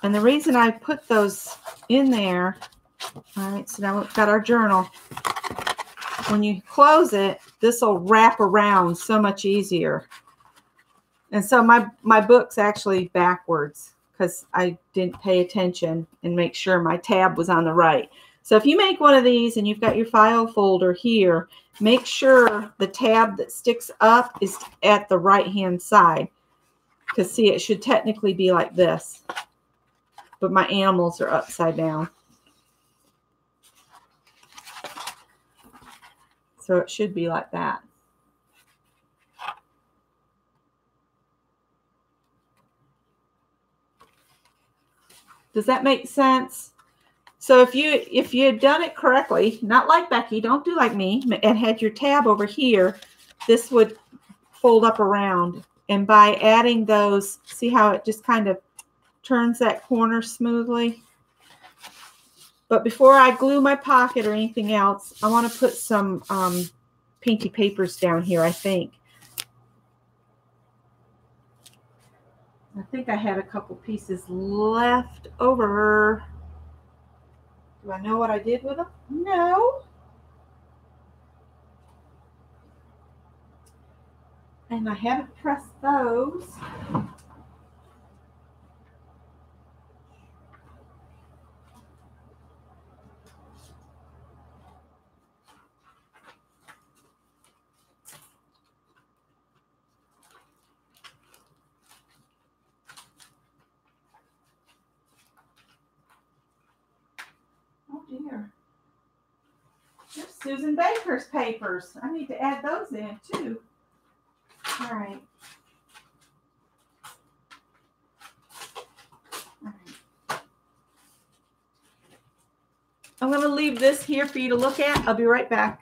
And the reason I put those in there, all right, so now we've got our journal. When you close it, this will wrap around so much easier. And so my book's actually backwards because I didn't pay attention and make sure my tab was on the right. So if you make one of these and you've got your file folder here, make sure the tab that sticks up is at the right-hand side. Because see, it should technically be like this. But my animals are upside down. So it should be like that. Does that make sense? So if you had done it correctly, not like Becky, don't do like me, and had your tab over here, this would fold up around. And by adding those, see how it just kind of turns that corner smoothly. But before I glue my pocket or anything else, I want to put some painty papers down here, I think. I think I had a couple pieces left over. Do I know what I did with them? No. And I haven't pressed those. There's Susan Baker's papers. I need to add those in too. All right. I'm going to leave this here for you to look at. I'll be right back.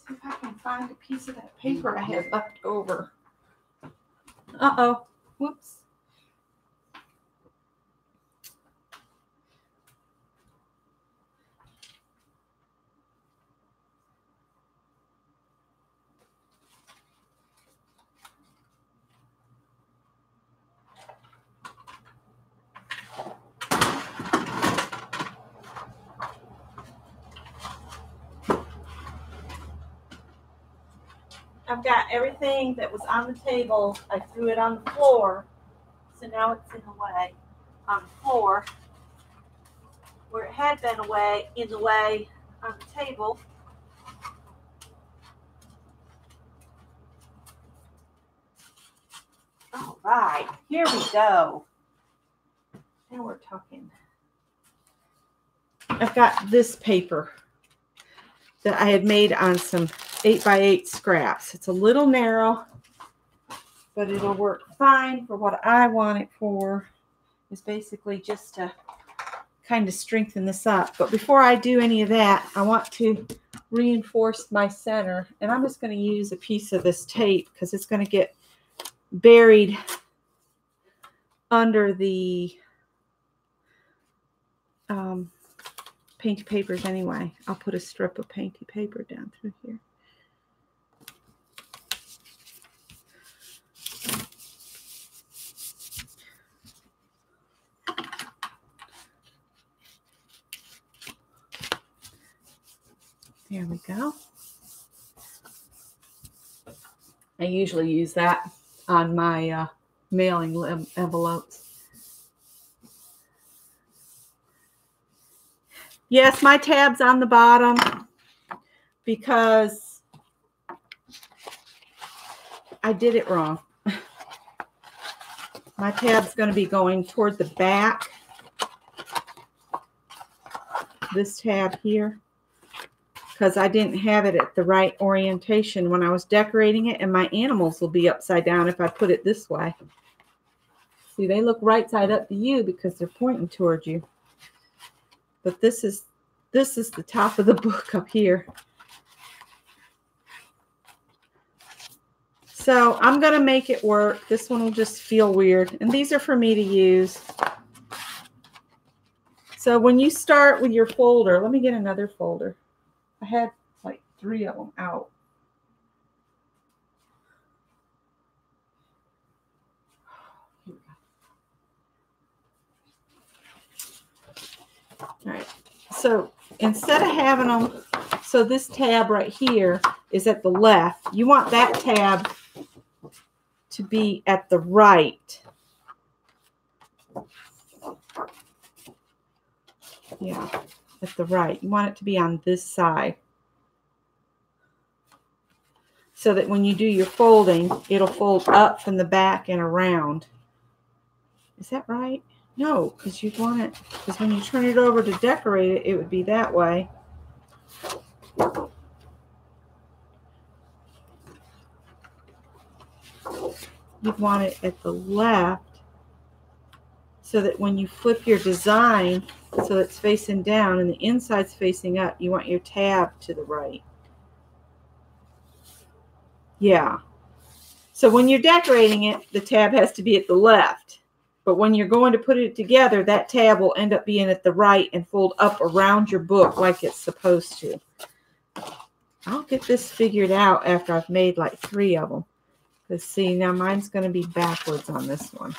See if I can find a piece of that paper I had left over. Uh-oh. Whoops. I've got everything that was on the table. I threw it on the floor. So now it's in the way on the floor where it had been in the way on the table. All right, here we go. Now we're talking. I've got this paper that I had made on some 8x8 scraps. It's a little narrow, but it'll work fine for what I want it for. It's basically just to kind of strengthen this up. But before I do any of that, I want to reinforce my center. And I'm just going to use a piece of this tape because it's going to get buried under the painty papers anyway. I'll put a strip of painty paper down through here. There we go. I usually use that on my mailing envelopes. Yes, my tab's on the bottom because I did it wrong. My tab's going to be going toward the back. This tab here. Because I didn't have it at the right orientation when I was decorating it, and my animals will be upside down if I put it this way. See, they look right side up to you because they're pointing towards you. But this is the top of the book up here. So I'm going to make it work. This one will just feel weird. And these are for me to use. So when you start with your folder, let me get another folder. I had like 3 of them out. All right. So instead of having them, so this tab right here is at the left. You want that tab to be at the right. Yeah, at the right. You want it to be on this side, so that when you do your folding, it'll fold up from the back and around. Is that right? No, because you want it, because when you turn it over to decorate it, it would be that way. You want it at the left, so that when you flip your design, so it's facing down and the inside's facing up, you want your tab to the right. Yeah. So when you're decorating it, the tab has to be at the left. But when you're going to put it together, that tab will end up being at the right and fold up around your book like it's supposed to. I'll get this figured out after I've made like 3 of them. Because see, now mine's going to be backwards on this one.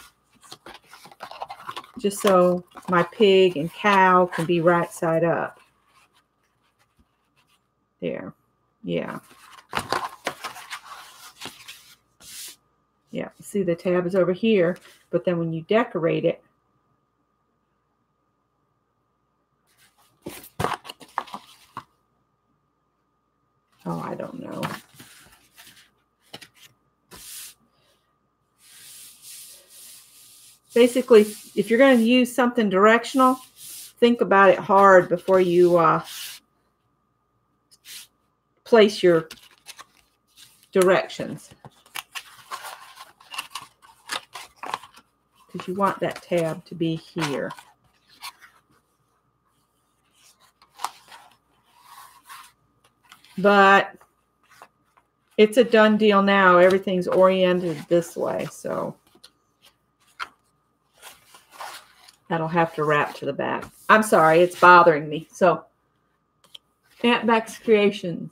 Just so my pig and cow can be right side up. There. Yeah. Yeah. See, the tab is over here, but then when you decorate it, oh, I don't know. Basically, if you're going to use something directional, think about it hard before you place your directions. Because you want that tab to be here. But it's a done deal now. Everything's oriented this way, so that'll have to wrap to the back. I'm sorry, it's bothering me. So, Aunt Beck's Creations.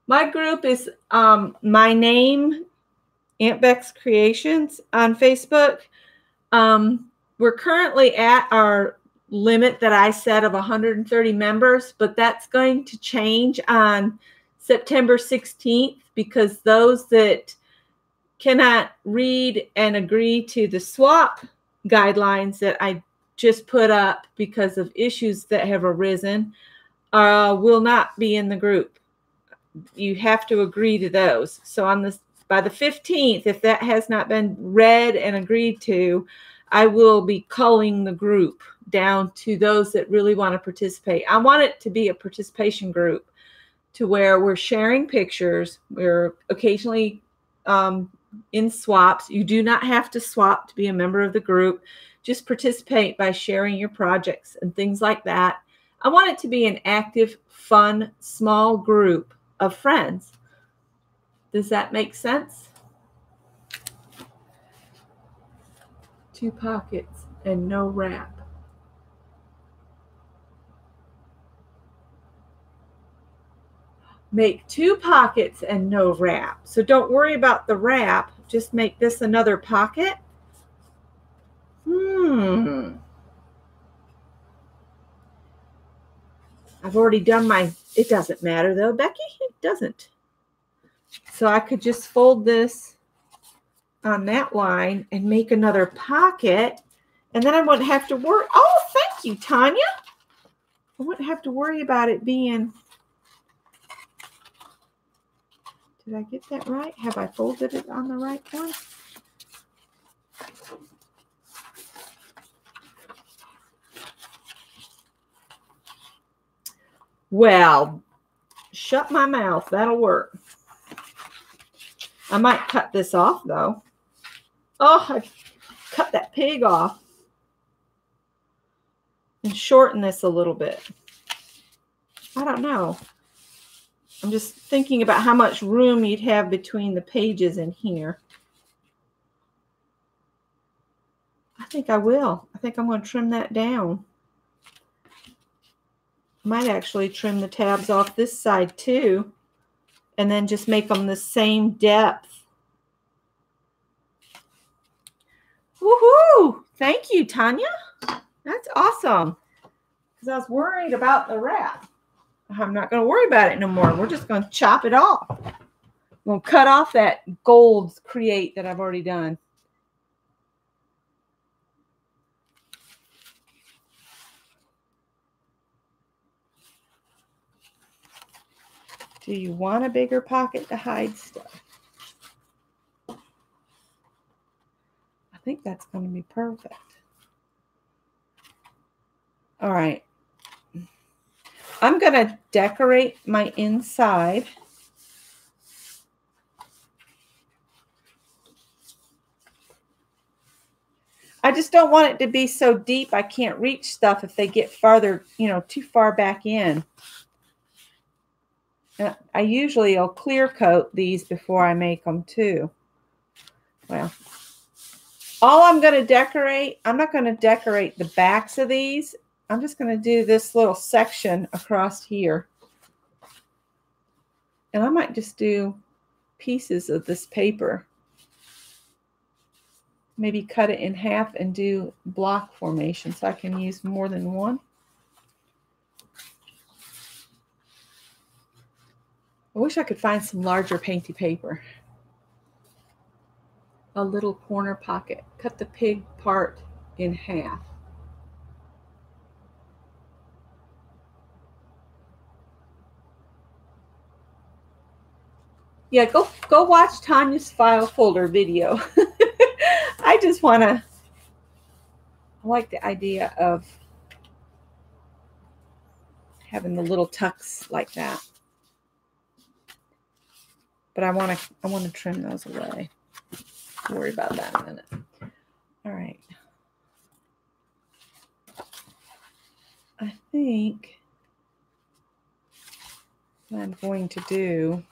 My group is my name, Aunt Beck's Creations on Facebook. We're currently at our limit that I set of 130 members, but that's going to change on September 16th because those that cannot read and agree to the swap guidelines that I just put up because of issues that have arisen will not be in the group. You have to agree to those. So on this, by the 15th, if that has not been read and agreed to, I will be culling the group down to those that really want to participate. I want it to be a participation group to where we're sharing pictures. We're occasionally in swaps. You do not have to swap to be a member of the group. Just participate by sharing your projects and things like that. I want it to be an active, fun, small group of friends. Does that make sense? 2 pockets and no wrap. Make 2 pockets and no wrap. So don't worry about the wrap. Just make this another pocket. I've already done my, it doesn't matter though, Becky, it doesn't. So I could just fold this on that line and make another pocket, and then I wouldn't have to worry. Oh, thank you, Tanya. I wouldn't have to worry about it being, did I get that right? Have I folded it on the right one? Well, shut my mouth. That'll work. I might cut this off, though. Oh, I cut that pig off. And shorten this a little bit. I don't know. I'm just thinking about how much room you'd have between the pages in here. I think I will. I think I'm going to trim that down. Might actually trim the tabs off this side too, and then just make them the same depth. Woohoo! Thank you, Tanya. That's awesome. Because I was worried about the wrap. I'm not going to worry about it no more. We're just going to chop it off. We'll cut off that gold create that I've already done. Do you want a bigger pocket to hide stuff? I think that's going to be perfect. All right. I'm going to decorate my inside. I just don't want it to be so deep I can't reach stuff if they get farther, you know, too far back in. And I usually will clear coat these before I make them too. Well, all I'm going to decorate, I'm not going to decorate the backs of these. I'm just going to do this little section across here. And I might just do pieces of this paper. Maybe cut it in half and do block formation so I can use more than one. I wish I could find some larger painty paper. A little corner pocket. Cut the pig part in half. Yeah, go watch Tanya's file folder video. I just want to, I like the idea of having the little tucks like that. But I want to trim those away. I'll worry about that in a minute. All right. I think what I'm going to do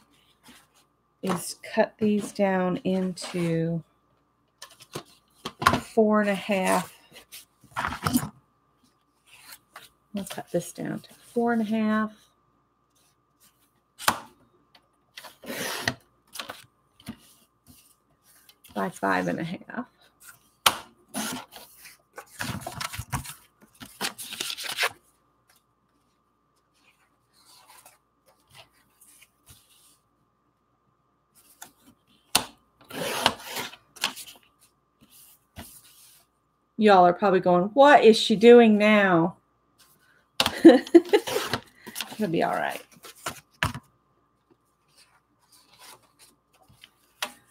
is cut these down into 4.5. We'll cut this down to 4.5. By 5.5. Y'all are probably going, what is she doing now? It'll be all right.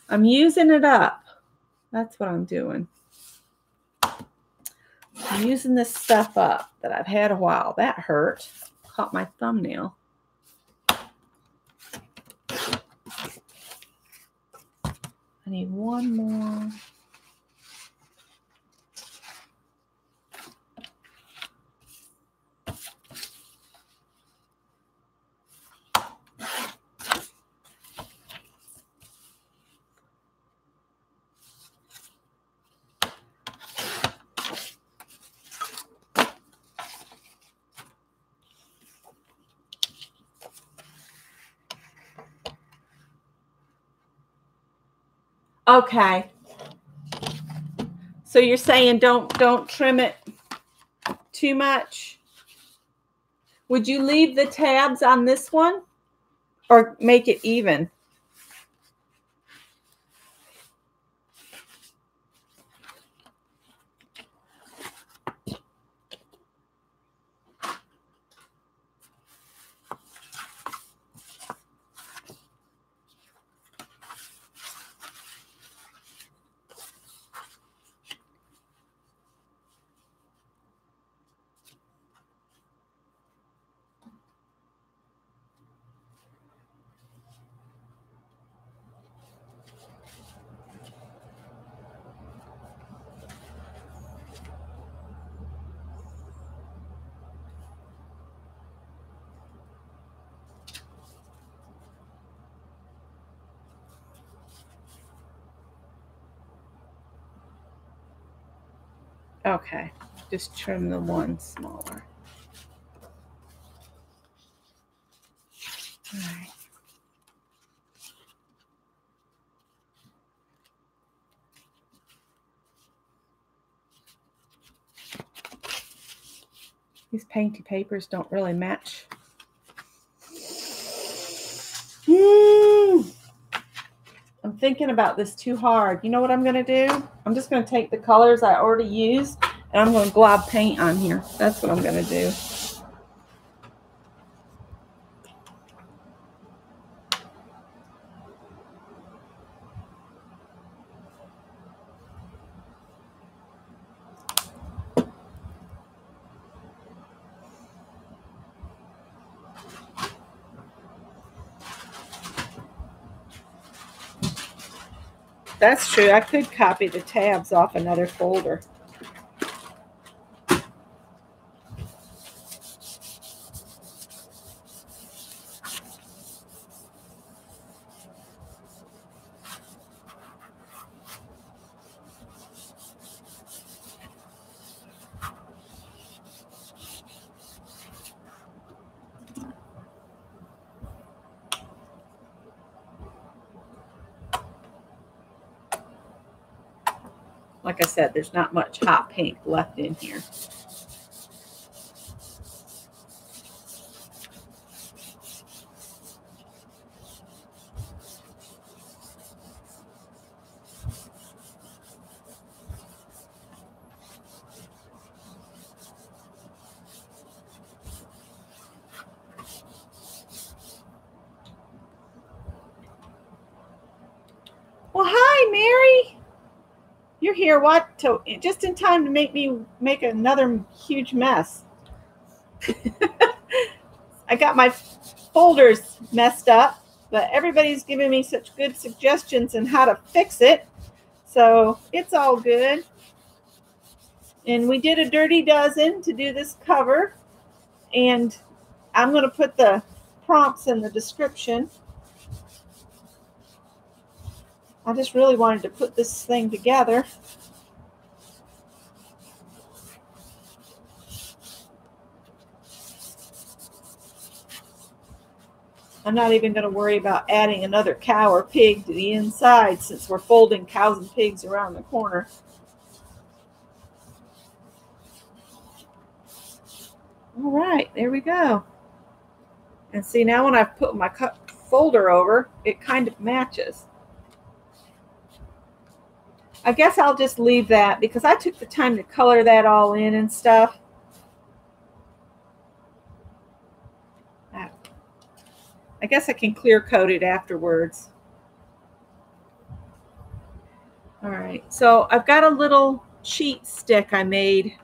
I'm using it up. That's what I'm doing. I'm using this stuff up that I've had a while. That hurt. Caught my thumbnail. I need one more. Okay. So you're saying don't trim it too much? Would you leave the tabs on this one or make it even? Okay, just trim the one smaller. All right. These painty papers don't really match thinking about this too hard. You know what I'm going to do? I'm just going to take the colors I already used and I'm going to glob paint on here. That's what I'm going to do. That's true. I could copy the tabs off another folder. Like I said, there's not much hot pink left in here. Well, hi, Mary. You're here, what? Just in time to make me make another huge mess. I got my folders messed up, but everybody's giving me such good suggestions on how to fix it. So it's all good. And we did a dirty dozen to do this cover. And I'm going to put the prompts in the description. I just really wanted to put this thing together. I'm not even going to worry about adding another cow or pig to the inside since we're folding cows and pigs around the corner. All right, there we go. And see, now when I've put my folder over, it kind of matches. I guess I'll just leave that because I took the time to color that all in and stuff. I guess I can clear coat it afterwards. All right, so I've got a little cheat stick I made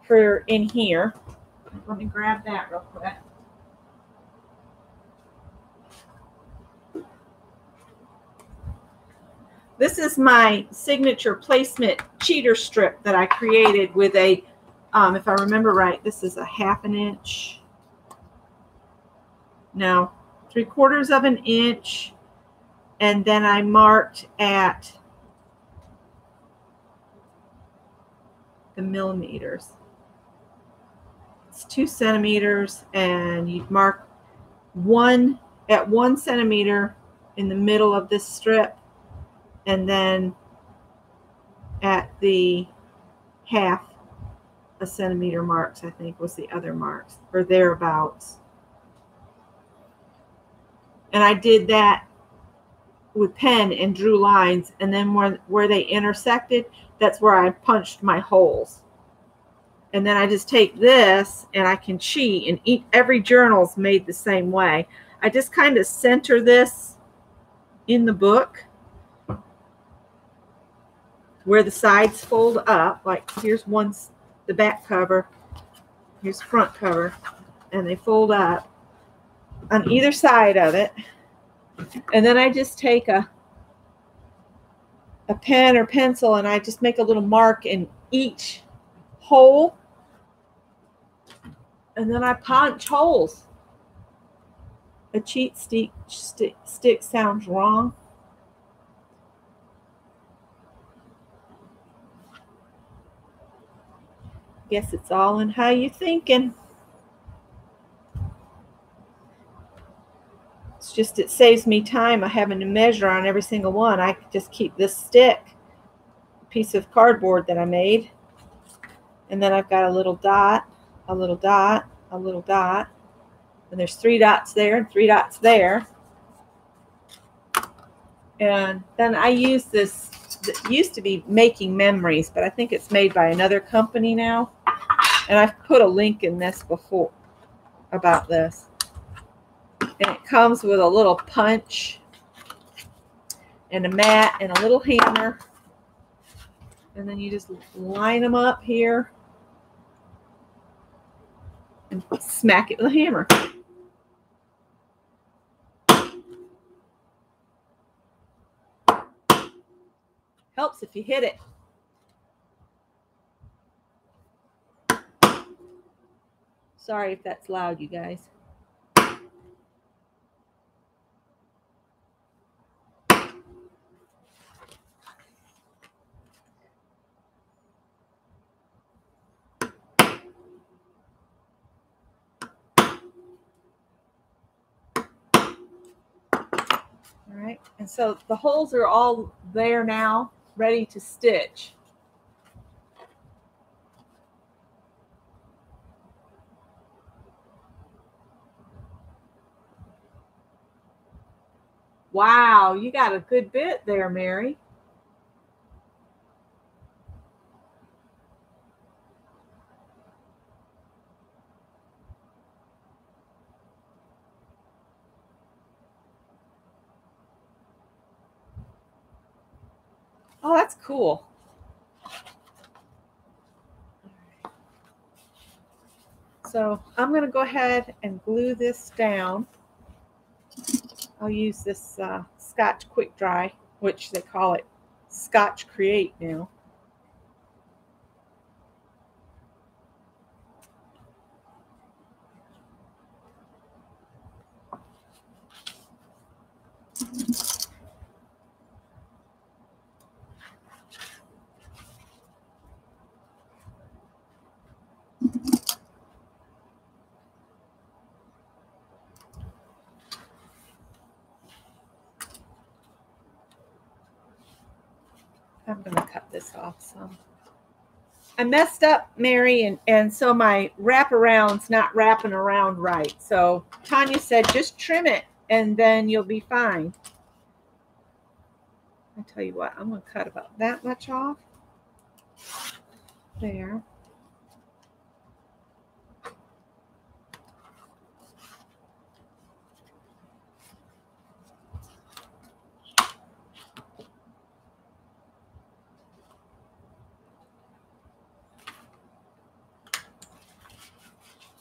for in here. Let me grab that real quick. This is my signature placement cheater strip that I created with a, if I remember right, this is a 1/2 inch. No, 3/4 of an inch. And then I marked at the millimeters. It's 2 centimeters, and you'd mark at 1 centimeter in the middle of this strip, and then at the 1/2 centimeter marks, I think was the other marks, or thereabouts. And I did that with pen and drew lines, and then where they intersected, that's where I punched my holes. And then I just take this and I can cheat, and every journal's made the same way. I just kind of center this in the book where the sides fold up. Like here's the back cover, here's front cover, and they fold up on either side of it. And then I just take a pen or pencil and I just make a little mark in each hole, and then I punch holes. A cheat stick sounds wrong. Guess it's all in how you're thinking. It's just it saves me time of having to measure on every single one. I just keep this stick, piece of cardboard that I made, and then I've got a little dot, a little dot, a little dot, and there's 3 dots there and 3 dots there. And then I use this, that used to be Making Memories, but I think it's made by another company now. And I've put a link in this before about this. And it comes with a little punch and a mat and a little hammer. And then you just line them up here and smack it with a hammer. Helps if you hit it. Sorry if that's loud, you guys. All right, and so the holes are all there now, ready to stitch. Wow, you got a good bit there, Mary. Oh, that's cool. So I'm going to go ahead and glue this down. I'll use this Scotch Quick Dry, which they call it Scotch Create now. I'm going to cut this off some. I messed up, Mary, and so my wraparound's not wrapping around right. So Tanya said, just trim it and then you'll be fine. I tell you what, I'm going to cut about that much off. There.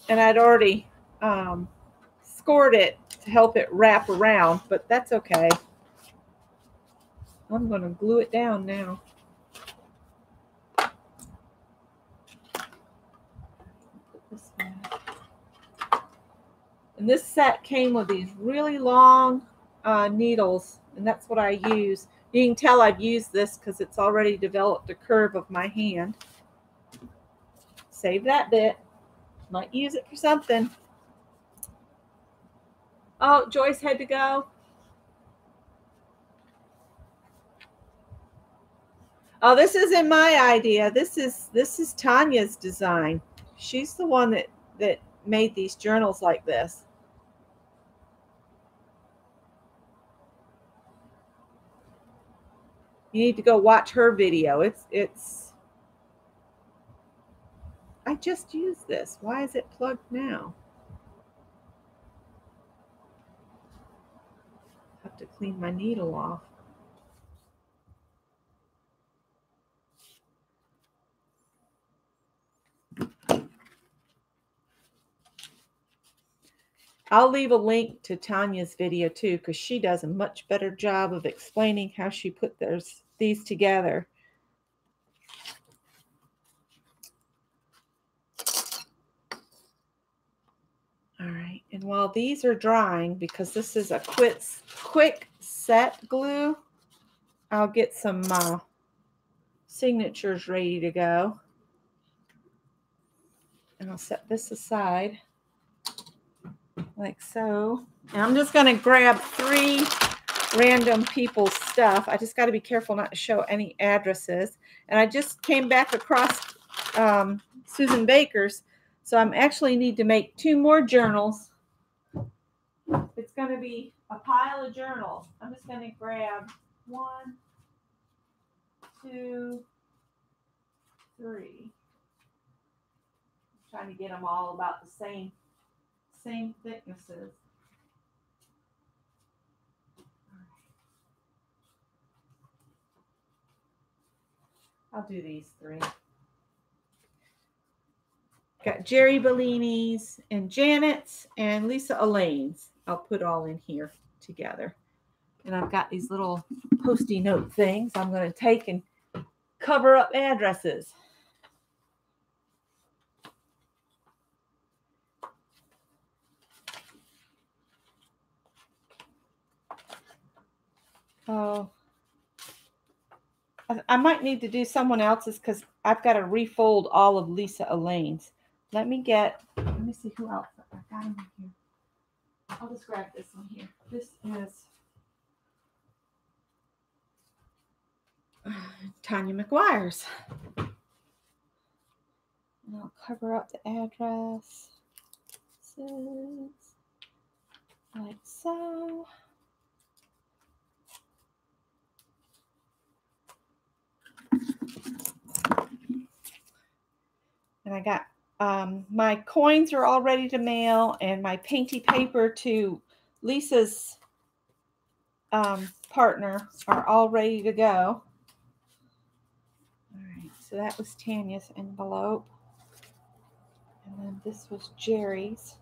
And I'd already scored it to help it wrap around, but that's okay. I'm going to glue it down now. And this set came with these really long needles, and that's what I use. You can tell I've used this because it's already developed a curve of my hand. Save that bit. Might use it for something. Oh, Joyce had to go. Oh, this isn't my idea. This is Tanya's design. She's the one that made these journals like this. You need to go watch her video. It's I just used this. Why is it plugged now? I have to clean my needle off. I'll leave a link to Tanya's video too, because she does a much better job of explaining how she put these together. All right, and while these are drying, because this is a quick set glue, I'll get some signatures ready to go. And I'll set this aside like so. And I'm just going to grab 3 random people's stuff. I just got to be careful not to show any addresses. And I just came back across Susan Baker's, so I'm actually need to make 2 more journals. It's going to be a pile of journals. I'm just going to grab 1, 2, 3. I'm trying to get them all about the same thicknesses. I'll do these 3. Got Jerry Bellini's and Janet's and Lisa Elaine's. I'll put all in here together. And I've got these little post-it note things I'm going to take and cover up addresses. Oh, I might need to do someone else's because I've got to refold all of Lisa Elaine's. Let me see who else I got in here. I'll just grab this one here. This is Tanya McGuire's. And I'll cover up the address. Like so. And I got my coins are all ready to mail, and my Painty paper to Lisa's partner are all ready to go. All right, so that was Tanya's envelope. And then this was Jerry's.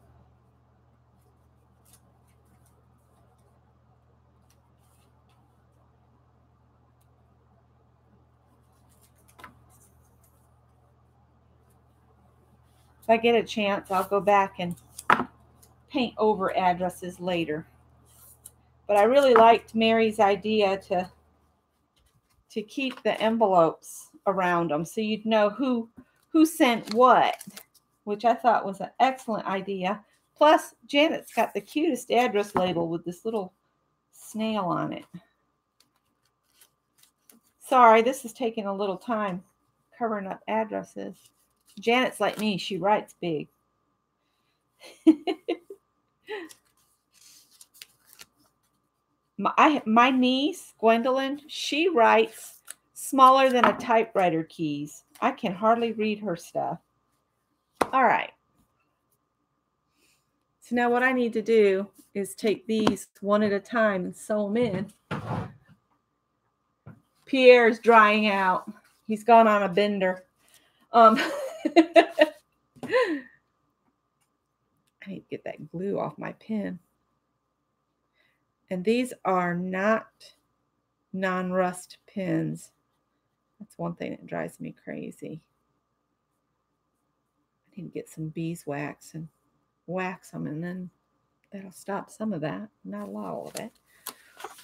If I get a chance, I'll go back and paint over addresses later. But I really liked Mary's idea to keep the envelopes around them so you'd know who sent what, which I thought was an excellent idea. Plus, Janet's got the cutest address label with this little snail on it. Sorry, this is taking a little time covering up addresses. Janet's like me. She writes big. My niece, Gwendolyn, she writes smaller than a typewriter keys. I can hardly read her stuff. All right. So now what I need to do is take these one at a time and sew them in. Pierre's drying out. He's gone on a bender. I need to get that glue off my pen. And these are not non-rust pins. That's one thing that drives me crazy. I need to get some beeswax and wax them, and then that'll stop some of that. Not a lot of it.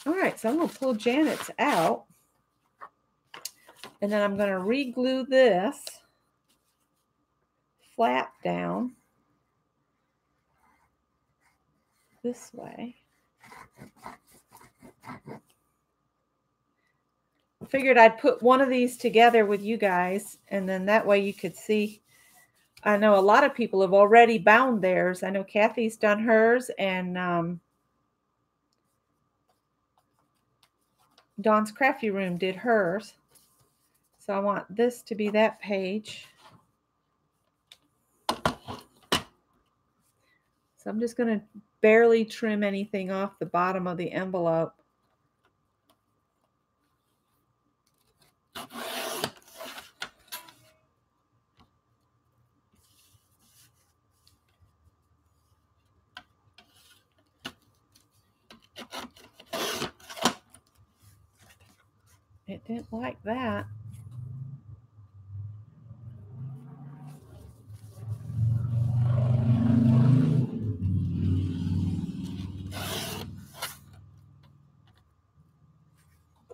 All right, so I'm going to pull Janet's out. And then I'm going to re-glue this flap down this way. I figured I'd put one of these together with you guys, and then that way you could see. I know a lot of people have already bound theirs. I know Kathy's done hers, and Dawn's Crafty Room did hers. So I want this to be that page. So I'm just going to barely trim anything off the bottom of the envelope. It didn't like that.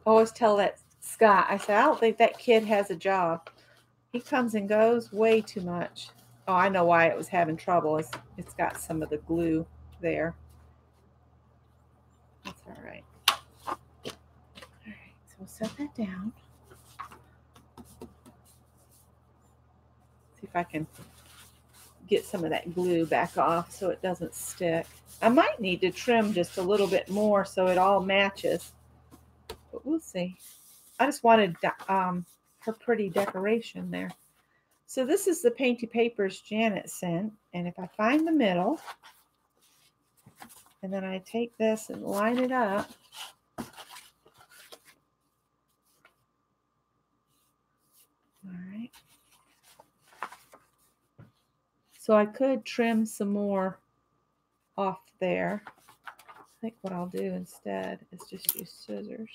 Always tell that Scott, I said, I don't think that kid has a job. He comes and goes way too much. Oh, I know why it was having trouble. It's got some of the glue there. That's all right. All right, so we'll set that down. See if I can get some of that glue back off so it doesn't stick. I might need to trim just a little bit more so it all matches. but we'll see. I just wanted her pretty decoration there. So this is the Painty Papers Janet sent, and if I find the middle, and then I take this and line it up, all right. So I could trim some more off there. I think what I'll do instead is just use scissors.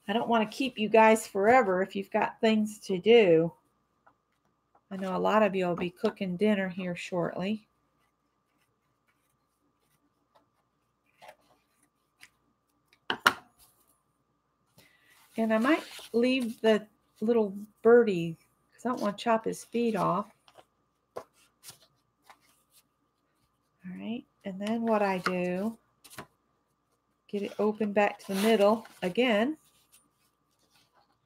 I don't want to keep you guys forever if you've got things to do. I know a lot of you will be cooking dinner here shortly. And I might leave the little birdie because I don't want to chop his feet off. All right, and then what I do, get it open back to the middle again.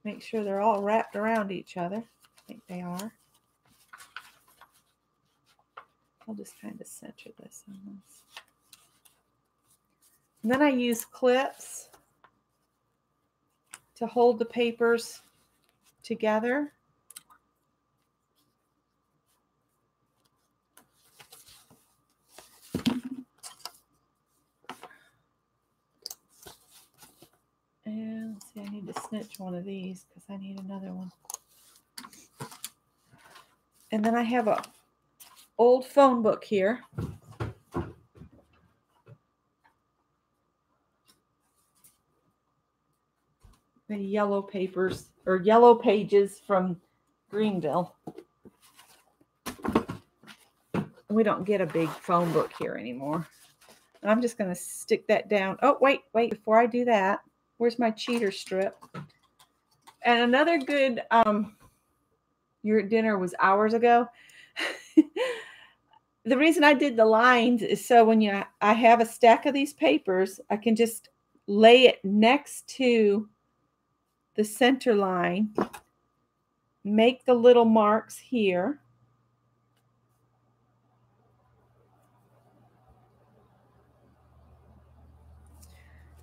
Make sure they're all wrapped around each other. I think they are. I'll just kind of center this on this. And then I use clips to hold the papers together. And let's see, I need to snitch one of these because I need another one. And then I have a old phone book here. The yellow papers or yellow pages from Greenville. We don't get a big phone book here anymore. And I'm just going to stick that down. Oh, wait, before I do that, where's my cheater strip? And another good, your dinner was hours ago. The reason I did the lines is so when I have a stack of these papers, I can just lay it next to the center line, make the little marks here.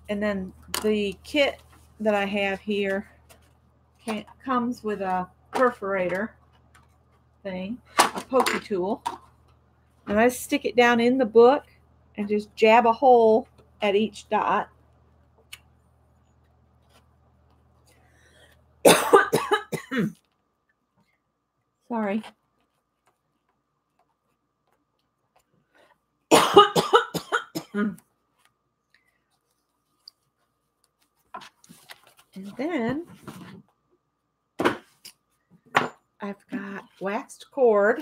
And then the kit that I have here comes with a perforator thing, a pokey tool. And I stick it down in the book and just jab a hole at each dot. Sorry. And then I've got waxed cord,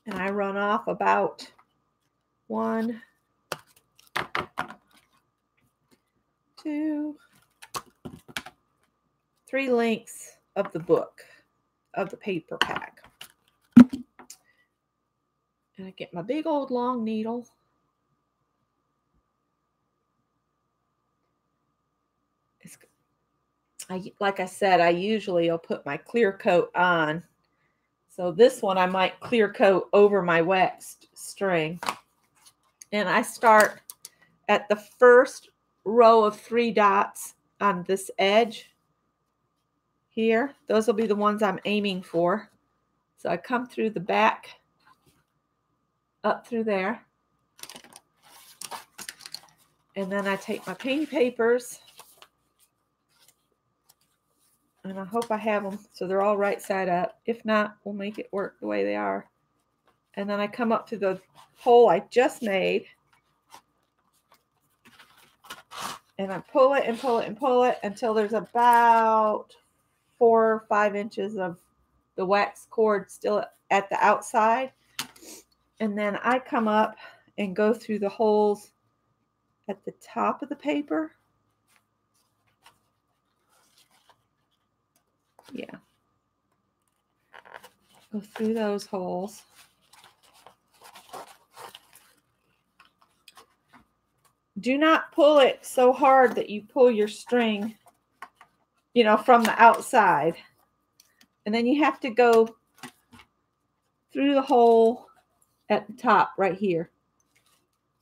and I run off about 1, 2, 3 lengths of the book, of the paper pack. And I get my big old long needle. Like I said, I usually will put my clear coat on. So this one I might clear coat over my waxed string. And I start at the first row of 3 dots on this edge here. Those will be the ones I'm aiming for. So I come through the back, up through there. And then I take my Painty papers. And I hope I have them so they're all right side up. If not, we'll make it work the way they are. And then I come up to the hole I just made. And I pull it and pull it and pull it until there's about 4 or 5 inches of the wax cord still at the outside. And then I come up and go through the holes at the top of the paper. Yeah. Go through those holes. Do not pull it so hard that you pull your string you know, from the outside. And then you have to go through the hole at the top right here.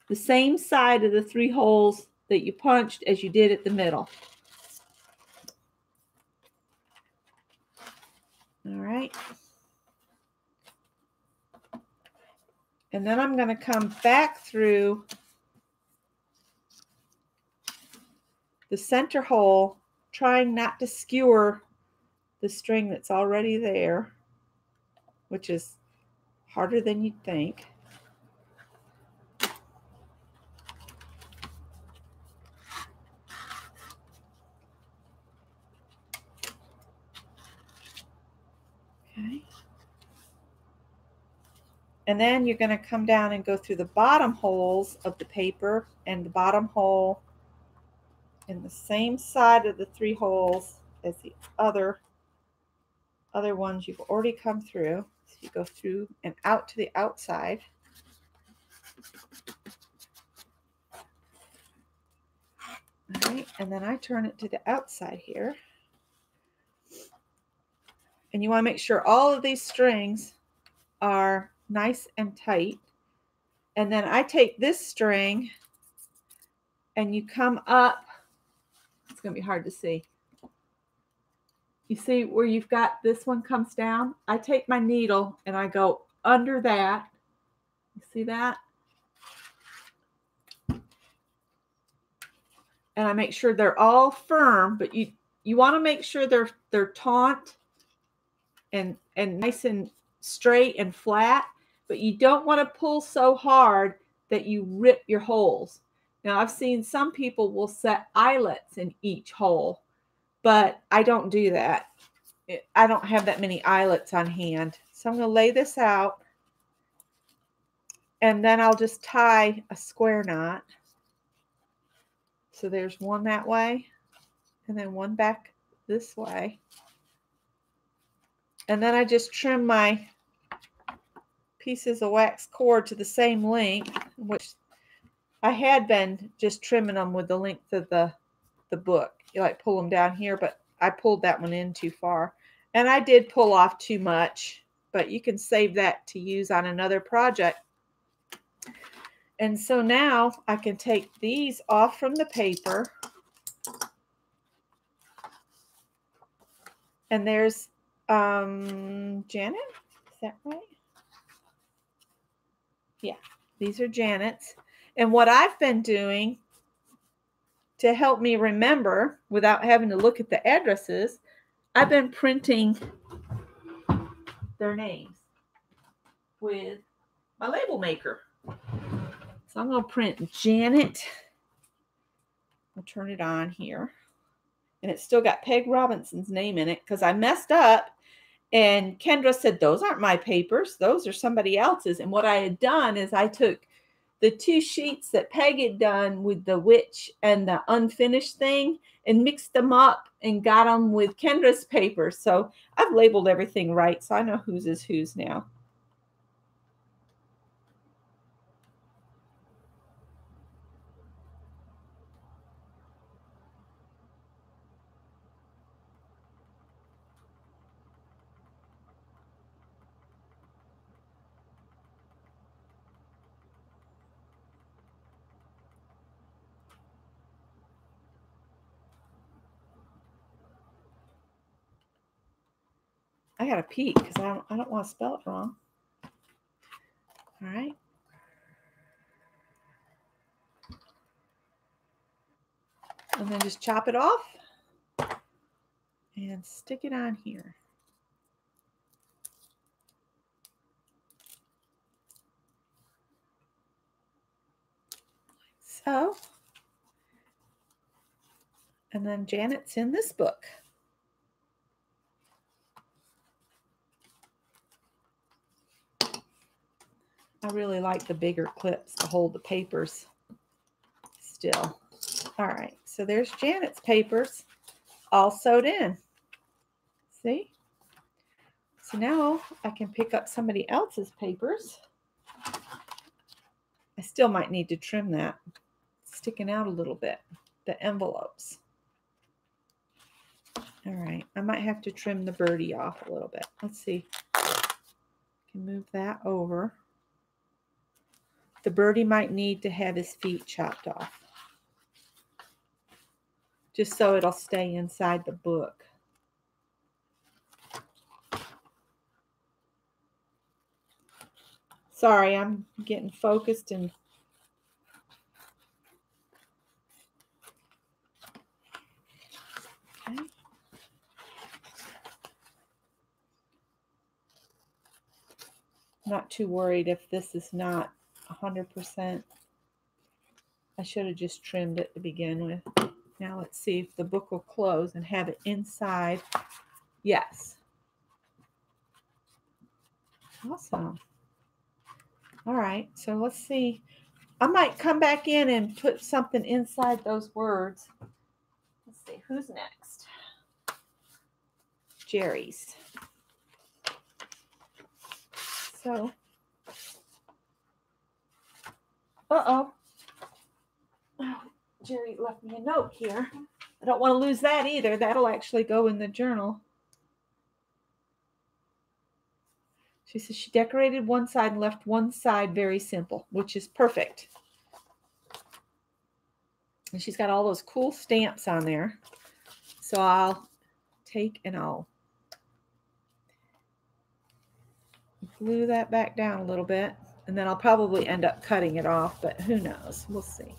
The same side of the 3 holes that you punched as you did at the middle. All right. And then I'm going to come back through the center hole, trying not to skewer the string that's already there, which is harder than you'd think. Okay. And then you're going to come down and go through the bottom holes of the paper and the bottom hole in the same side of the 3 holes as the other ones you've already come through. So you go through and out to the outside. All right, and then I turn it to the outside here. And you want to make sure all of these strings are nice and tight. And then I take this string and you come up. It's going to be hard to see. You see where you've got this one comes down? I take my needle and I go under that. You see that? And I make sure they're all firm, but you want to make sure they're taut and nice and straight and flat, but you don't want to pull so hard that you rip your holes. Now, I've seen some people will set eyelets in each hole, but I don't do that. I don't have that many eyelets on hand. So I'm going to lay this out, and then I'll just tie a square knot. So there's one that way, and then one back this way. And then I just trim my pieces of wax cord to the same length, which I had been just trimming them with the length of the book. You like pull them down here, but I pulled that one in too far. And I did pull off too much, but you can save that to use on another project. And so now I can take these off from the paper. And there's Janet, is that right? Yeah, these are Janet's. And what I've been doing to help me remember without having to look at the addresses, I've been printing their names with my label maker. So I'm going to print Janet. I'll turn it on here. And it's still got Peg Robinson's name in it because I messed up. And Kendra said, those aren't my papers. Those are somebody else's. And what I had done is I took the 2 sheets that Peg had done with the witch and the unfinished thing and mixed them up and got them with Kendra's paper. So I've labeled everything right, so I know whose is whose now. I got to peek because I don't want to spell it wrong. All right. And then just chop it off and stick it on here. So, and then Janet's in this book. I really like the bigger clips to hold the papers still. All right, so there's Janet's papers all sewed in. See? So now I can pick up somebody else's papers. I still might need to trim that. It's sticking out a little bit, the envelopes. All right, I might have to trim the birdie off a little bit. Let's see. Can move that over. The birdie might need to have his feet chopped off, just so it'll stay inside the book. Sorry, I'm getting focused and okay. Not too worried if this is not 100%. I should have just trimmed it to begin with. Now let's see if the book will close and have it inside. Yes. Awesome. All right, so let's see. I might come back in and put something inside those words. Let's see, who's next? Jerry's. So, oh, Jerry left me a note here. I don't want to lose that either. That'll actually go in the journal. She says she decorated one side and left one side very simple, which is perfect. And she's got all those cool stamps on there. So I'll take and I'll glue that back down a little bit. And then I'll probably end up cutting it off, but who knows? We'll see.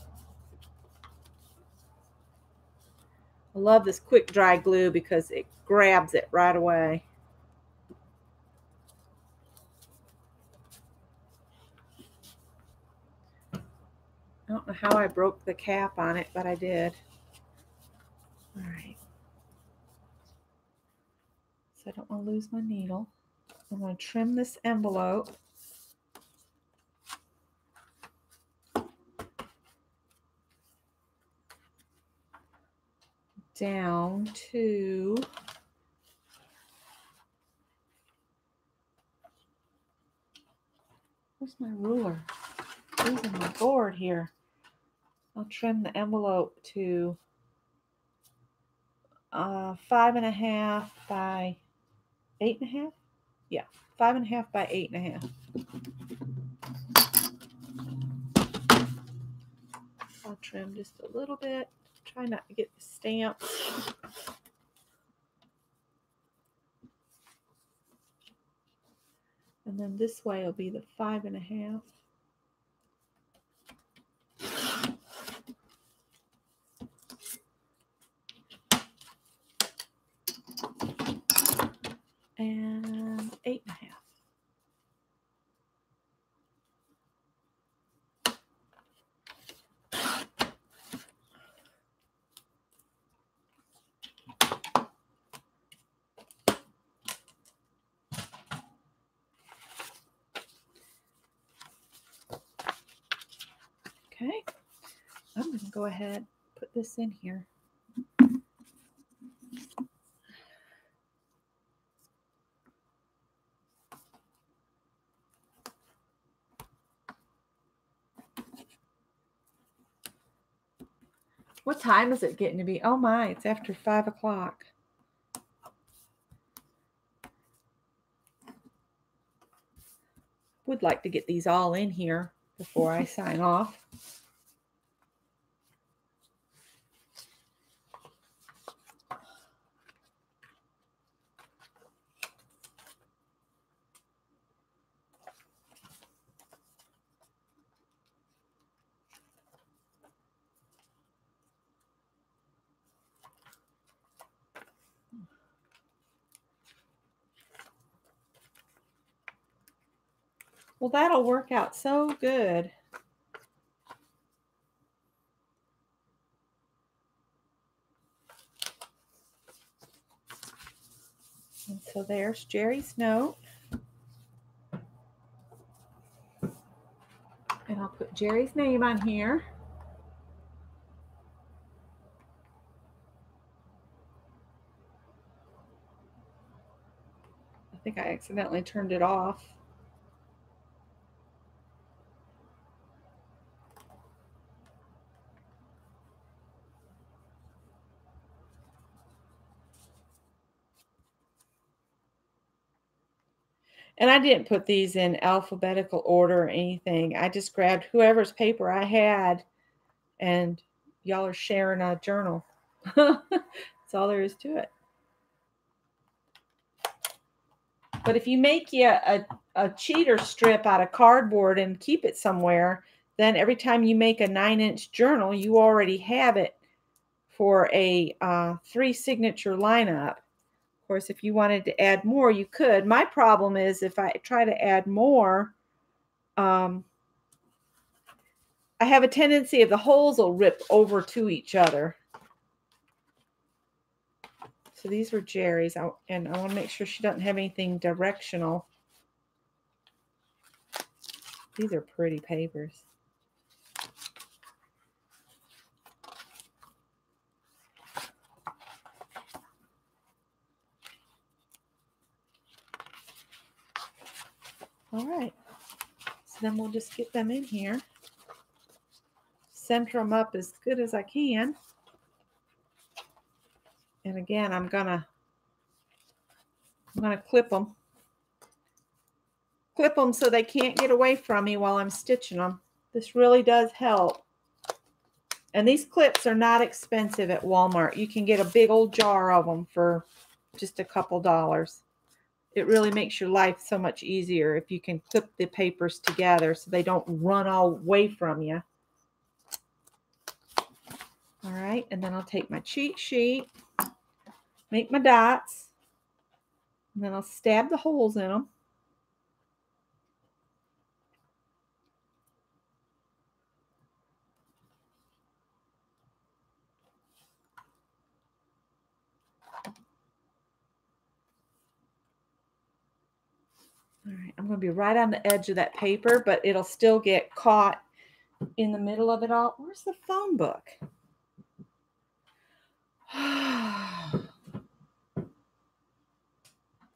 I love this quick dry glue because it grabs it right away. I don't know how I broke the cap on it, but I did. All right. So I don't want to lose my needle. I'm going to trim this envelope. Down to where's my ruler? Losing my board here. I'll trim the envelope to 5.5 by 8.5. Yeah, 5.5 by 8.5. I'll trim just a little bit. Try not to get the stamps. And then this way will be the 5.5. And 8.5. Okay, I'm going to go ahead and put this in here. What time is it getting to be? Oh my, it's after 5 o'clock. Would like to get these all in here before I sign off. Well, that'll work out so good. And so there's Jerry's note. And I'll put Jerry's name on here. I think I accidentally turned it off. And I didn't put these in alphabetical order or anything. I just grabbed whoever's paper I had, and y'all are sharing a journal. That's all there is to it. But if you make you a cheater strip out of cardboard and keep it somewhere, then every time you make a 9-inch journal, you already have it for a 3 signature lineup. Of course, if you wanted to add more, you could. My problem is if I try to add more, I have a tendency of the holes will rip over to each other. So these were Jerry's, and I want to make sure she doesn't have anything directional. These are pretty papers. All right, so then we'll just get them in here, center them up as good as I can. And again, I'm gonna clip them. Clip them so they can't get away from me while I'm stitching them. This really does help. And these clips are not expensive at Walmart. You can get a big old jar of them for just a couple dollars. It really makes your life so much easier if you can clip the papers together so they don't run all away from you. All right, and then I'll take my cheat sheet, make my dots, and then I'll stab the holes in them. All right, I'm going to be right on the edge of that paper, but it'll still get caught in the middle of it all. Where's the phone book?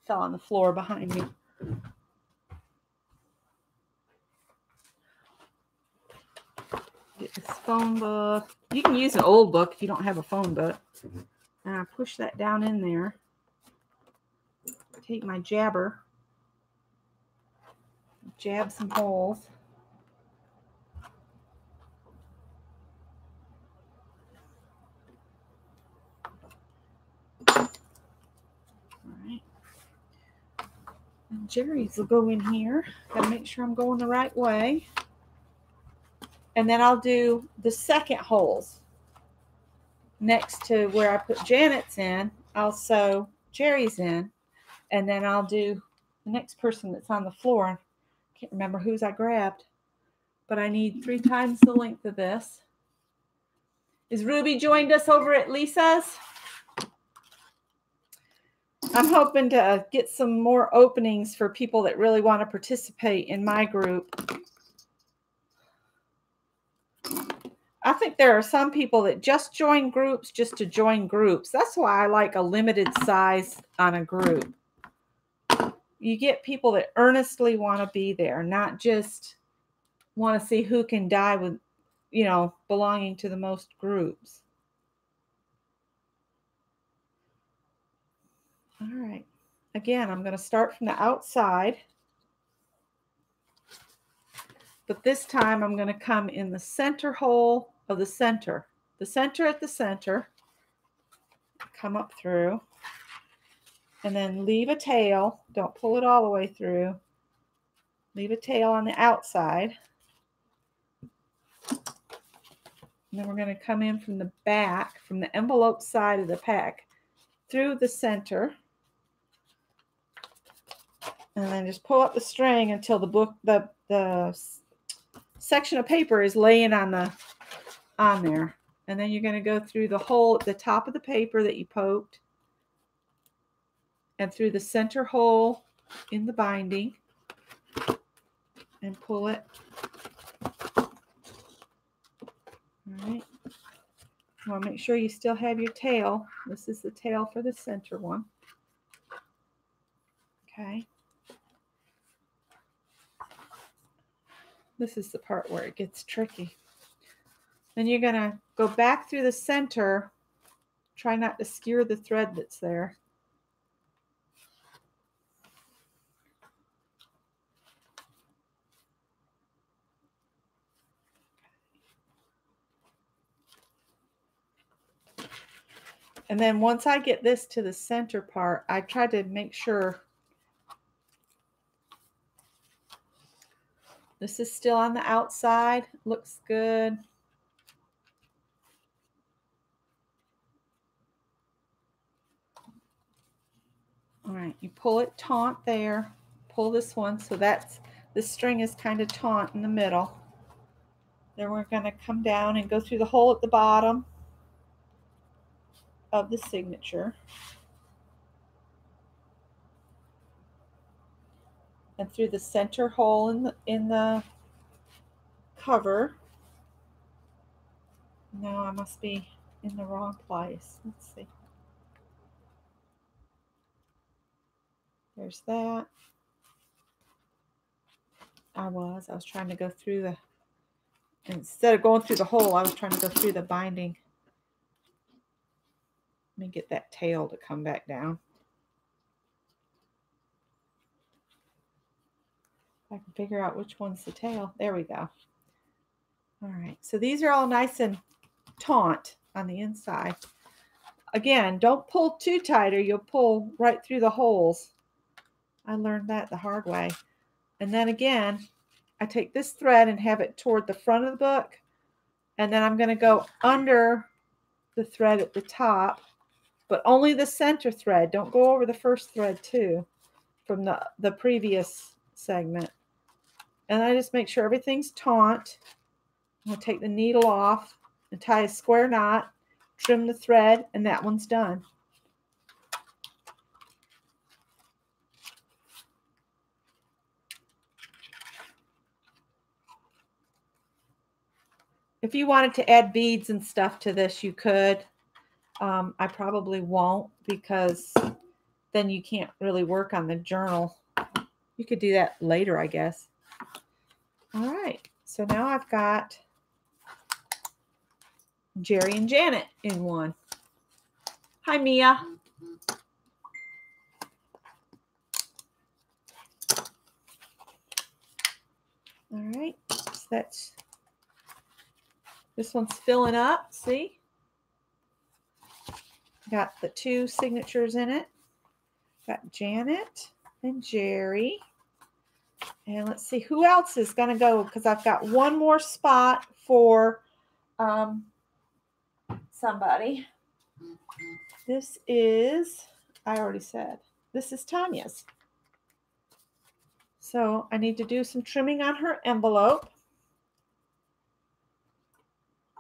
Fell on the floor behind me. Get this phone book. You can use an old book if you don't have a phone book. And I push that down in there. Take my jabber. Jab some holes. All right. And Jerry's will go in here. Gotta make sure I'm going the right way. And then I'll do the second holes. Next to where I put Janet's in, I'll sew Jerry's in. And then I'll do the next person that's on the floor. Can't remember whose I grabbed. But I need 3 times the length of this. Is Ruby joined us over at Lisa's? I'm hoping to get some more openings for people that really want to participate in my group. I think there are some people that just join groups just to join groups. That's why I like a limited size on a group. You get people that earnestly want to be there, not just want to see who can die with, you know, belonging to the most groups. All right. Again, I'm going to start from the outside. But this time I'm going to come in the center hole of the center. The center at the center. Come up through. And then leave a tail. Don't pull it all the way through. Leave a tail on the outside. And then we're going to come in from the back, from the envelope side of the pack, through the center. And then just pull up the string until the section of paper is laying on there. And then you're going to go through the hole at the top of the paper that you poked, and through the center hole in the binding, and pull it. All right. You want to make sure you still have your tail. This is the tail for the center one. Okay. This is the part where it gets tricky. Then you're going to go back through the center. Try not to skewer the thread that's there. And then once I get this to the center part, I try to make sure this is still on the outside. Looks good. All right, you pull it taut there. Pull this one, so this string is kind of taut in the middle. Then we're going to come down and go through the hole at the bottom of the signature. And through the center hole in the cover. No, I must be in the wrong place. Let's see. There's that. I was trying to go through the, instead of going through the hole, I was trying to go through the binding. Let me get that tail to come back down. If I can figure out which one's the tail. There we go. All right, so these are all nice and taut on the inside. Again, don't pull too tight or you'll pull right through the holes. I learned that the hard way. And then again, I take this thread and have it toward the front of the book. And then I'm going to go under the thread at the top, but only the center thread. Don't go over the first thread too from the previous segment. And I just make sure everything's taut. I'm going to take the needle off and tie a square knot, trim the thread, and that one's done. If you wanted to add beads and stuff to this, you could. I probably won't because then you can't really work on the journal. You could do that later, I guess. All right, so now I've got Jerry and Janet in one. Hi, Mia. All right, so that's, this one's filling up, see? Got the two signatures in it. Got Janet and Jerry. And let's see who else is going to go, because I've got one more spot for somebody. This is, I already said, this is Tanya's. So I need to do some trimming on her envelope.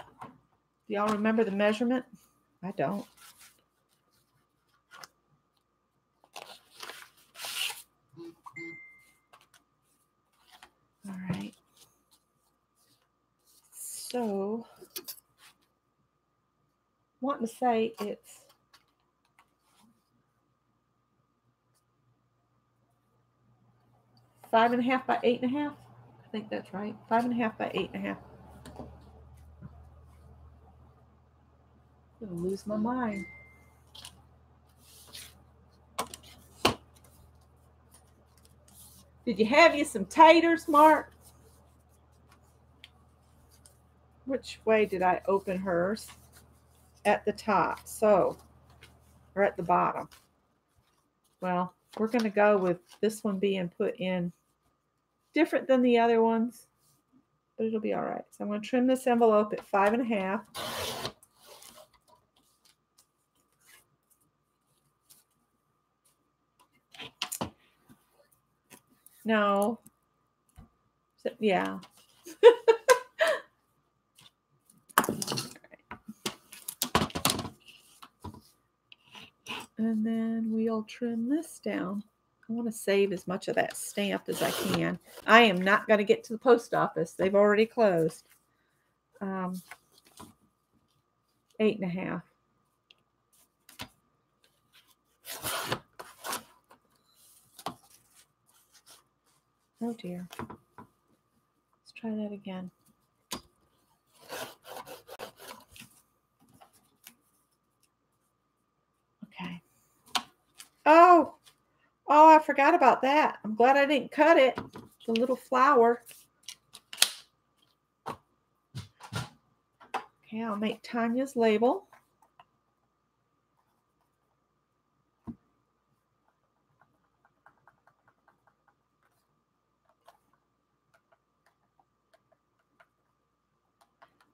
Do y'all remember the measurement? I don't. All right. So, wanting to say it's 5.5 by 8.5. I think that's right. 5.5 by 8.5. I'm gonna lose my mind. Did you have you some taters, Mark? Which way did I open hers? At the top, so, or at the bottom. Well, we're going to go with this one being put in different than the other ones, but it'll be all right. So I'm going to trim this envelope at 5.5. No. So, yeah. And then we'll trim this down. I want to save as much of that stamp as I can. I am not going to get to the post office. They've already closed. 8.5. Oh dear. Let's try that again. Okay. Oh, I forgot about that. I'm glad I didn't cut it. The little flower. Okay, I'll make Tanya's label.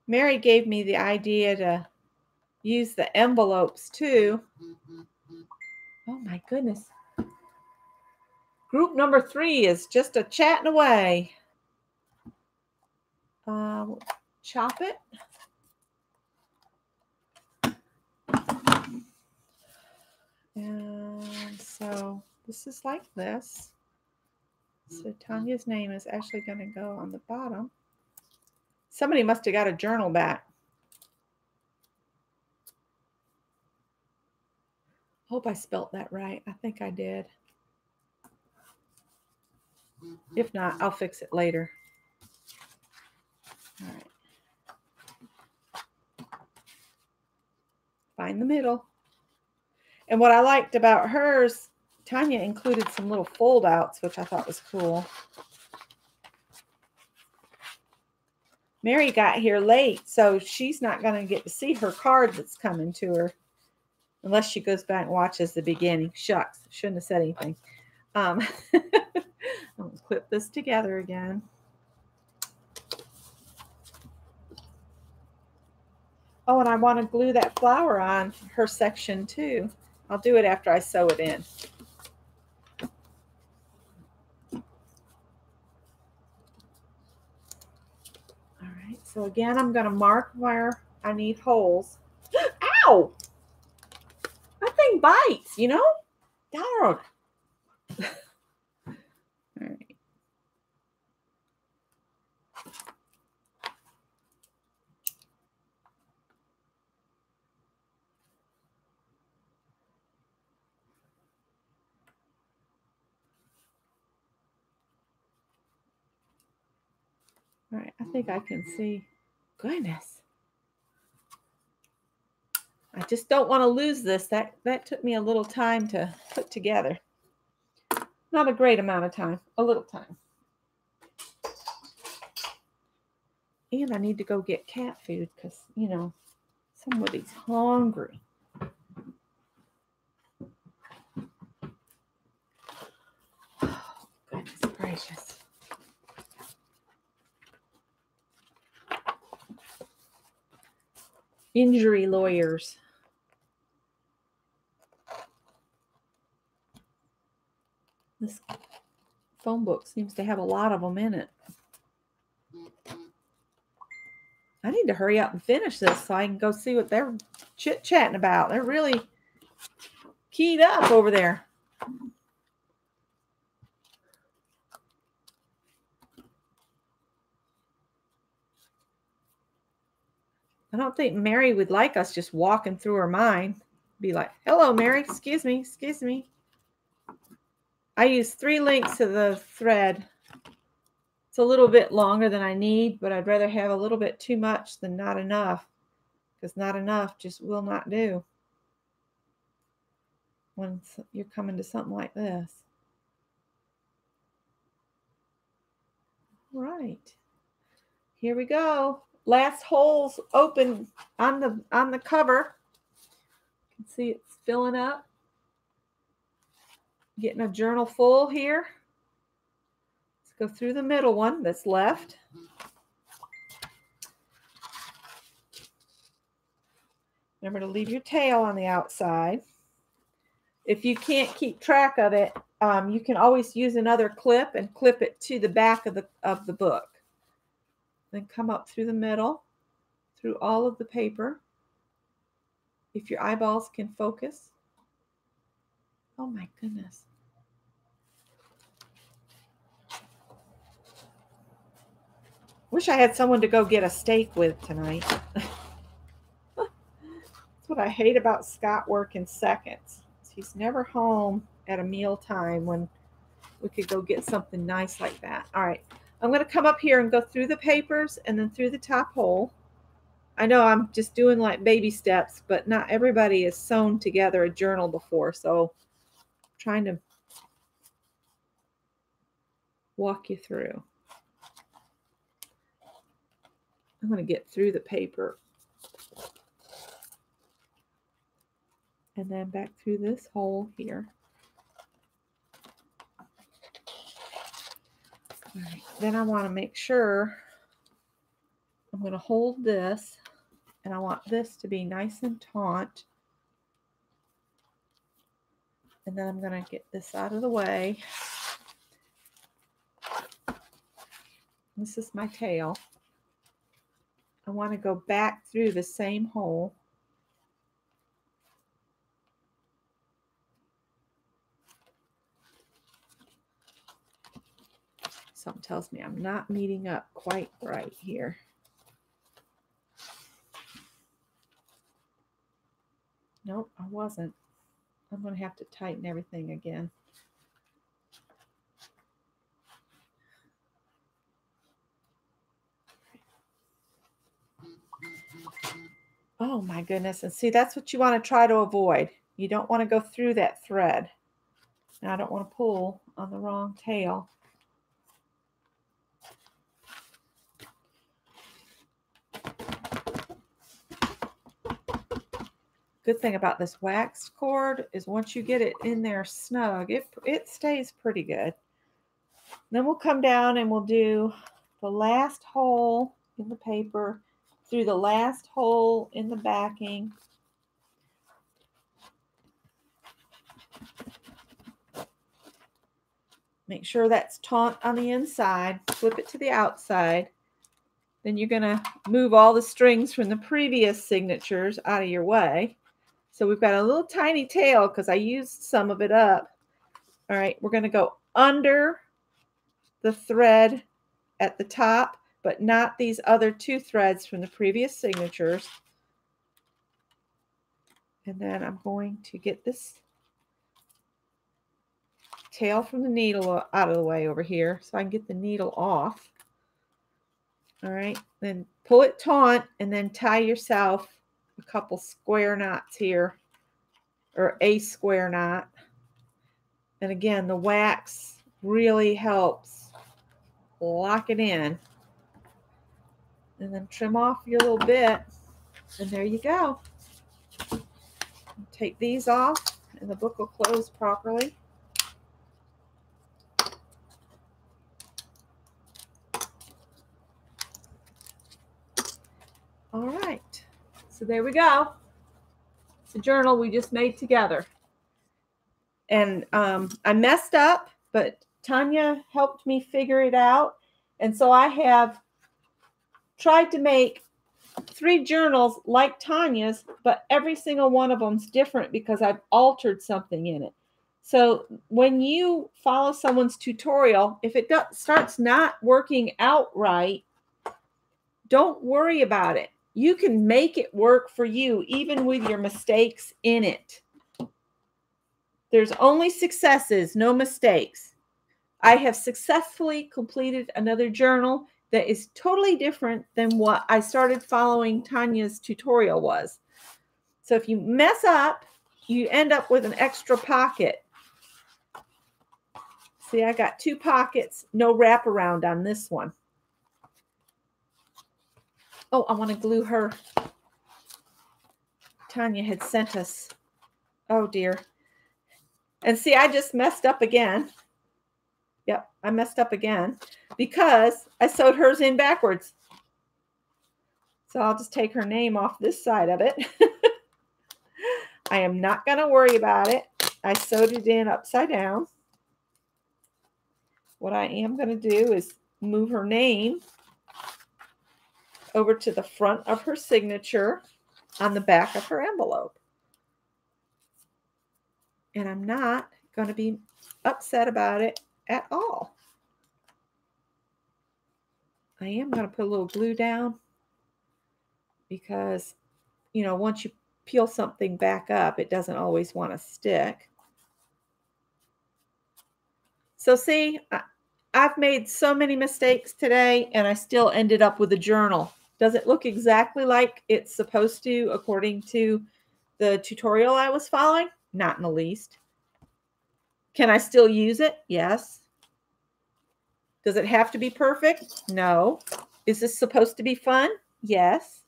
Mary gave me the idea to use the envelopes too. Oh my goodness. Group number 3 is just a chatting away. Chop it. And so this is like this. So Tanya's name is actually going to go on the bottom. Somebody must have got a journal back. Hope I spelt that right. I think I did. If not, I'll fix it later. All right. Find the middle. And what I liked about hers, Tanya included some little fold outs, which I thought was cool. Mary got here late, so she's not going to get to see her card that's coming to her unless she goes back and watches the beginning. Shucks, shouldn't have said anything. I'll clip this together again. Oh, and I want to glue that flower on her section too. I'll do it after I sew it in. All right, so again, I'm going to mark where I need holes. Ow! That thing bites, you know? Darn. All right. All right, I think I can see. Goodness. I just don't want to lose this. That took me a little time to put together. Not a great amount of time, a little time. And I need to go get cat food because, you know, somebody's hungry. Oh, goodness gracious. Injury lawyers. This phone book seems to have a lot of them in it. I need to hurry up and finish this so I can go see what they're chit-chatting about. They're really keyed up over there. I don't think Mary would like us just walking through her mind. Be like, hello, Mary, excuse me, excuse me. I use 3 links to the thread. It's a little bit longer than I need, but I'd rather have a little bit too much than not enough, because not enough just will not do when you're coming to something like this. All right, here we go. Last holes open on the cover. You can see it's filling up. Getting a journal full here. Let's go through the middle one that's left. Remember to leave your tail on the outside. If you can't keep track of it, you can always use another clip and clip it to the back of the book. Then come up through the middle, through all of the paper. If your eyeballs can focus. Oh my goodness. Wish I had someone to go get a steak with tonight. That's what I hate about Scott working seconds. He's never home at a meal time when we could go get something nice like that. All right, I'm going to come up here and go through the papers and then through the top hole. I know I'm just doing like baby steps, but not everybody has sewn together a journal before, so I'm trying to walk you through. I'm going to get through the paper and then back through this hole here. All right, then I want to make sure I'm going to hold this, and I want this to be nice and taut. And then I'm going to get this out of the way. This is my tail. I want to go back through the same hole. Something tells me I'm not meeting up quite right here. Nope, I wasn't. I'm going to have to tighten everything again. Oh my goodness. And see, that's what you want to try to avoid. You don't want to go through that thread. Now I don't want to pull on the wrong tail. Good thing about this waxed cord is once you get it in there snug, it stays pretty good. Then we'll come down and we'll do the last hole in the paper through the last hole in the backing. Make sure that's taut on the inside. Flip it to the outside. Then you're going to move all the strings from the previous signatures out of your way. So we've got a little tiny tail because I used some of it up. All right, we're going to go under the thread at the top, but not these other two threads from the previous signatures. And then I'm going to get this tail from the needle out of the way over here so I can get the needle off. All right, then pull it taut and then tie yourself a couple square knots here, or a square knot. And again, the wax really helps lock it in. And then trim off your little bit, and there you go. Take these off, and the book will close properly. All right, so there we go. It's a journal we just made together. And I messed up, but Tanya helped me figure it out. And so I have tried to make 3 journals like Tanya's, but every single one of them's different because I've altered something in it. So when you follow someone's tutorial, if it starts not working out right, don't worry about it. You can make it work for you, even with your mistakes in it. There's only successes, no mistakes. I have successfully completed another journal that is totally different than what I started following Tanya's tutorial was. So if you mess up, you end up with an extra pocket. See, I got 2 pockets, no wraparound on this one. Oh, I want to glue her. Tanya had sent us. Oh, dear. And see, I just messed up again. Yep, I messed up again because I sewed hers in backwards. So I'll just take her name off this side of it. I am not going to worry about it. I sewed it in upside down. What I am going to do is move her name over to the front of her signature on the back of her envelope. And I'm not going to be upset about it at all. I am going to put a little glue down because, you know, once you peel something back up, it doesn't always want to stick. So see, I've made so many mistakes today and I still ended up with a journal. Does it look exactly like it's supposed to according to the tutorial I was following? Not in the least. Can I still use it? Yes. Does it have to be perfect? No. Is this supposed to be fun? Yes.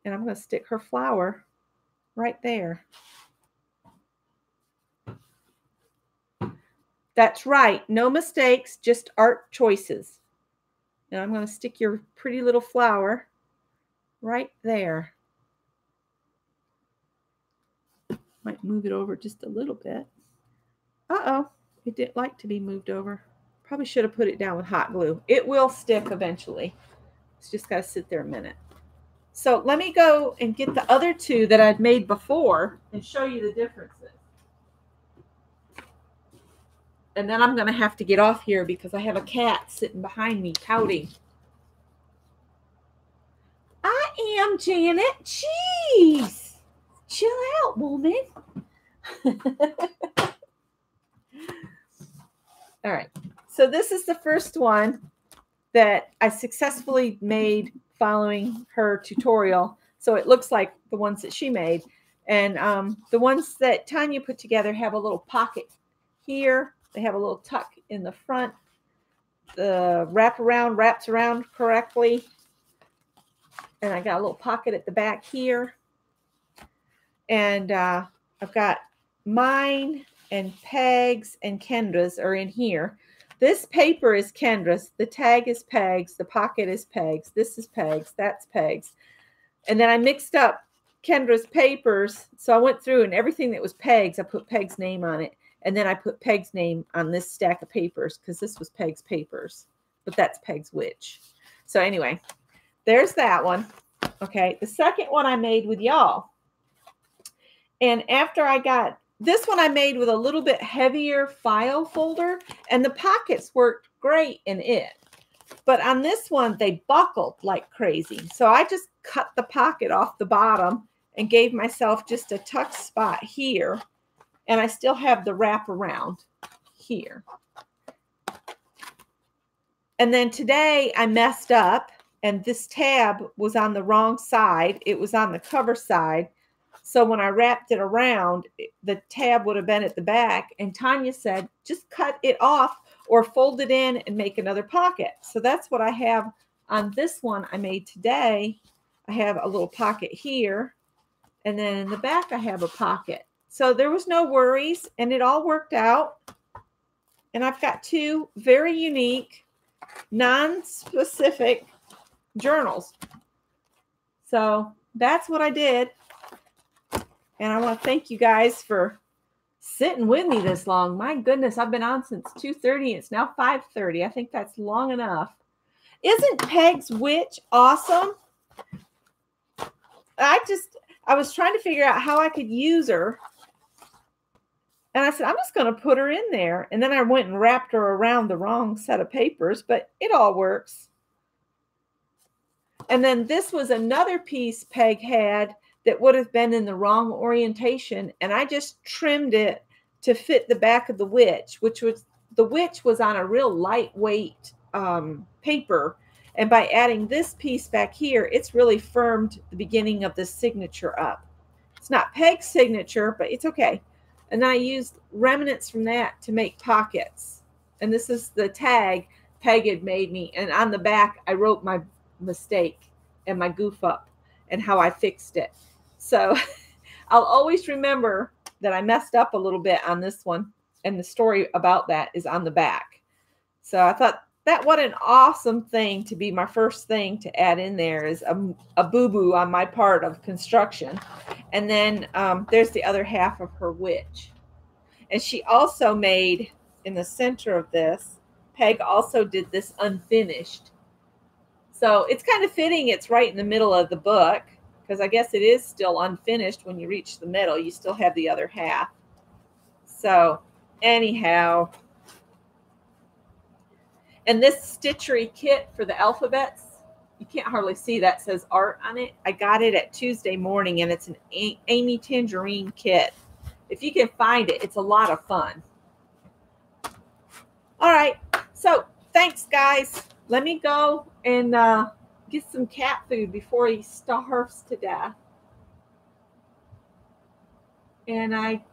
And I'm going to stick her flower right there. That's right. No mistakes, just art choices. And I'm going to stick your pretty little flower right there. Might move it over just a little bit. Uh-oh, it didn't like to be moved over. Probably should have put it down with hot glue. It will stick eventually. It's just got to sit there a minute. So let me go and get the other two that I'd made before and show you the differences. And then I'm going to have to get off here because I have a cat sitting behind me pouting. I am, Janet. Jeez. Chill out, woman. All right. So this is the first one that I successfully made following her tutorial. So it looks like the ones that she made. And the ones that Tanya put together have a little pocket here. They have a little tuck in the front. The wraparound wraps around correctly. And I got a little pocket at the back here. And I've got mine and Peg's and Kendra's are in here. This paper is Kendra's. The tag is Peg's. The pocket is Peg's. This is Peg's. That's Peg's. And then I mixed up Kendra's papers. So I went through and everything that was Peg's, I put Peg's name on it. And then I put Peg's name on this stack of papers because this was Peg's papers. But that's Peg's witch. So anyway, there's that one. Okay, the second one I made with y'all. And after I got this one, I made with a little bit heavier file folder, and the pockets worked great in it. But on this one, they buckled like crazy. So I just cut the pocket off the bottom and gave myself just a tuck spot here. And I still have the wrap around here. And then today I messed up, and this tab was on the wrong side. It was on the cover side. So when I wrapped it around, the tab would have been at the back. And Tanya said, just cut it off or fold it in and make another pocket. So that's what I have on this one I made today. I have a little pocket here. And then in the back, I have a pocket. So there was no worries, and it all worked out. And I've got two very unique, non-specific journals. So that's what I did. And I want to thank you guys for sitting with me this long. My goodness, I've been on since 2:30. It's now 5:30. I think that's long enough. Isn't Peg's witch awesome? I was trying to figure out how I could use her. And I said, I'm just going to put her in there. And then I went and wrapped her around the wrong set of papers, but it all works. And then this was another piece Peg had that would have been in the wrong orientation. And I just trimmed it to fit the back of the witch, the witch was on a real lightweight paper. And by adding this piece back here, it's really firmed the beginning of the signature up. It's not Peg's signature, but it's okay. And then I used remnants from that to make pockets. And this is the tag Peg had made me. And on the back, I wrote my mistake and my goof up and how I fixed it. So I'll always remember that I messed up a little bit on this one. And the story about that is on the back. So I thought that what an awesome thing to be my first thing to add in there is a boo-boo on my part of construction. And then there's the other half of her witch. And she also made, in the center of this, Peg also did this unfinished. So it's kind of fitting it's right in the middle of the book, because I guess it is still unfinished when you reach the middle. You still have the other half. So anyhow, and this stitchery kit for the alphabets, you can't hardly see that says art on it. I got it at Tuesday morning, and it's an Amy Tangerine kit. If you can find it, it's a lot of fun. All right, so thanks, guys. Let me go and get some cat food before he starves to death. And I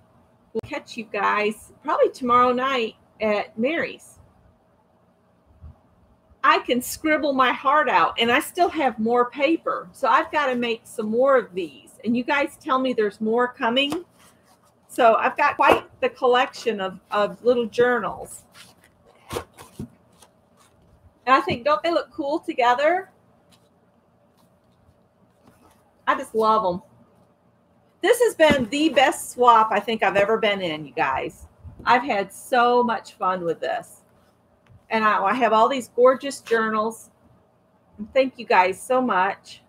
will catch you guys probably tomorrow night at Mary's. I can scribble my heart out, and I still have more paper. So I've got to make some more of these. And you guys tell me there's more coming. So I've got quite the collection of little journals. And I think, don't they look cool together? I just love them. This has been the best swap I think I've ever been in, you guys. I've had so much fun with this. And I have all these gorgeous journals. And thank you guys so much.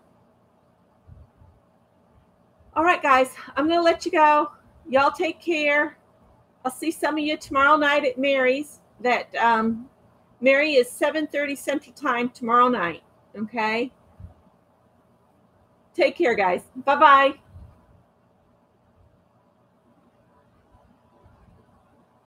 All right, guys, I'm going to let you go. Y'all take care. I'll see some of you tomorrow night at Mary's. Mary is 7:30 Central Time tomorrow night. Okay? Take care, guys. Bye-bye.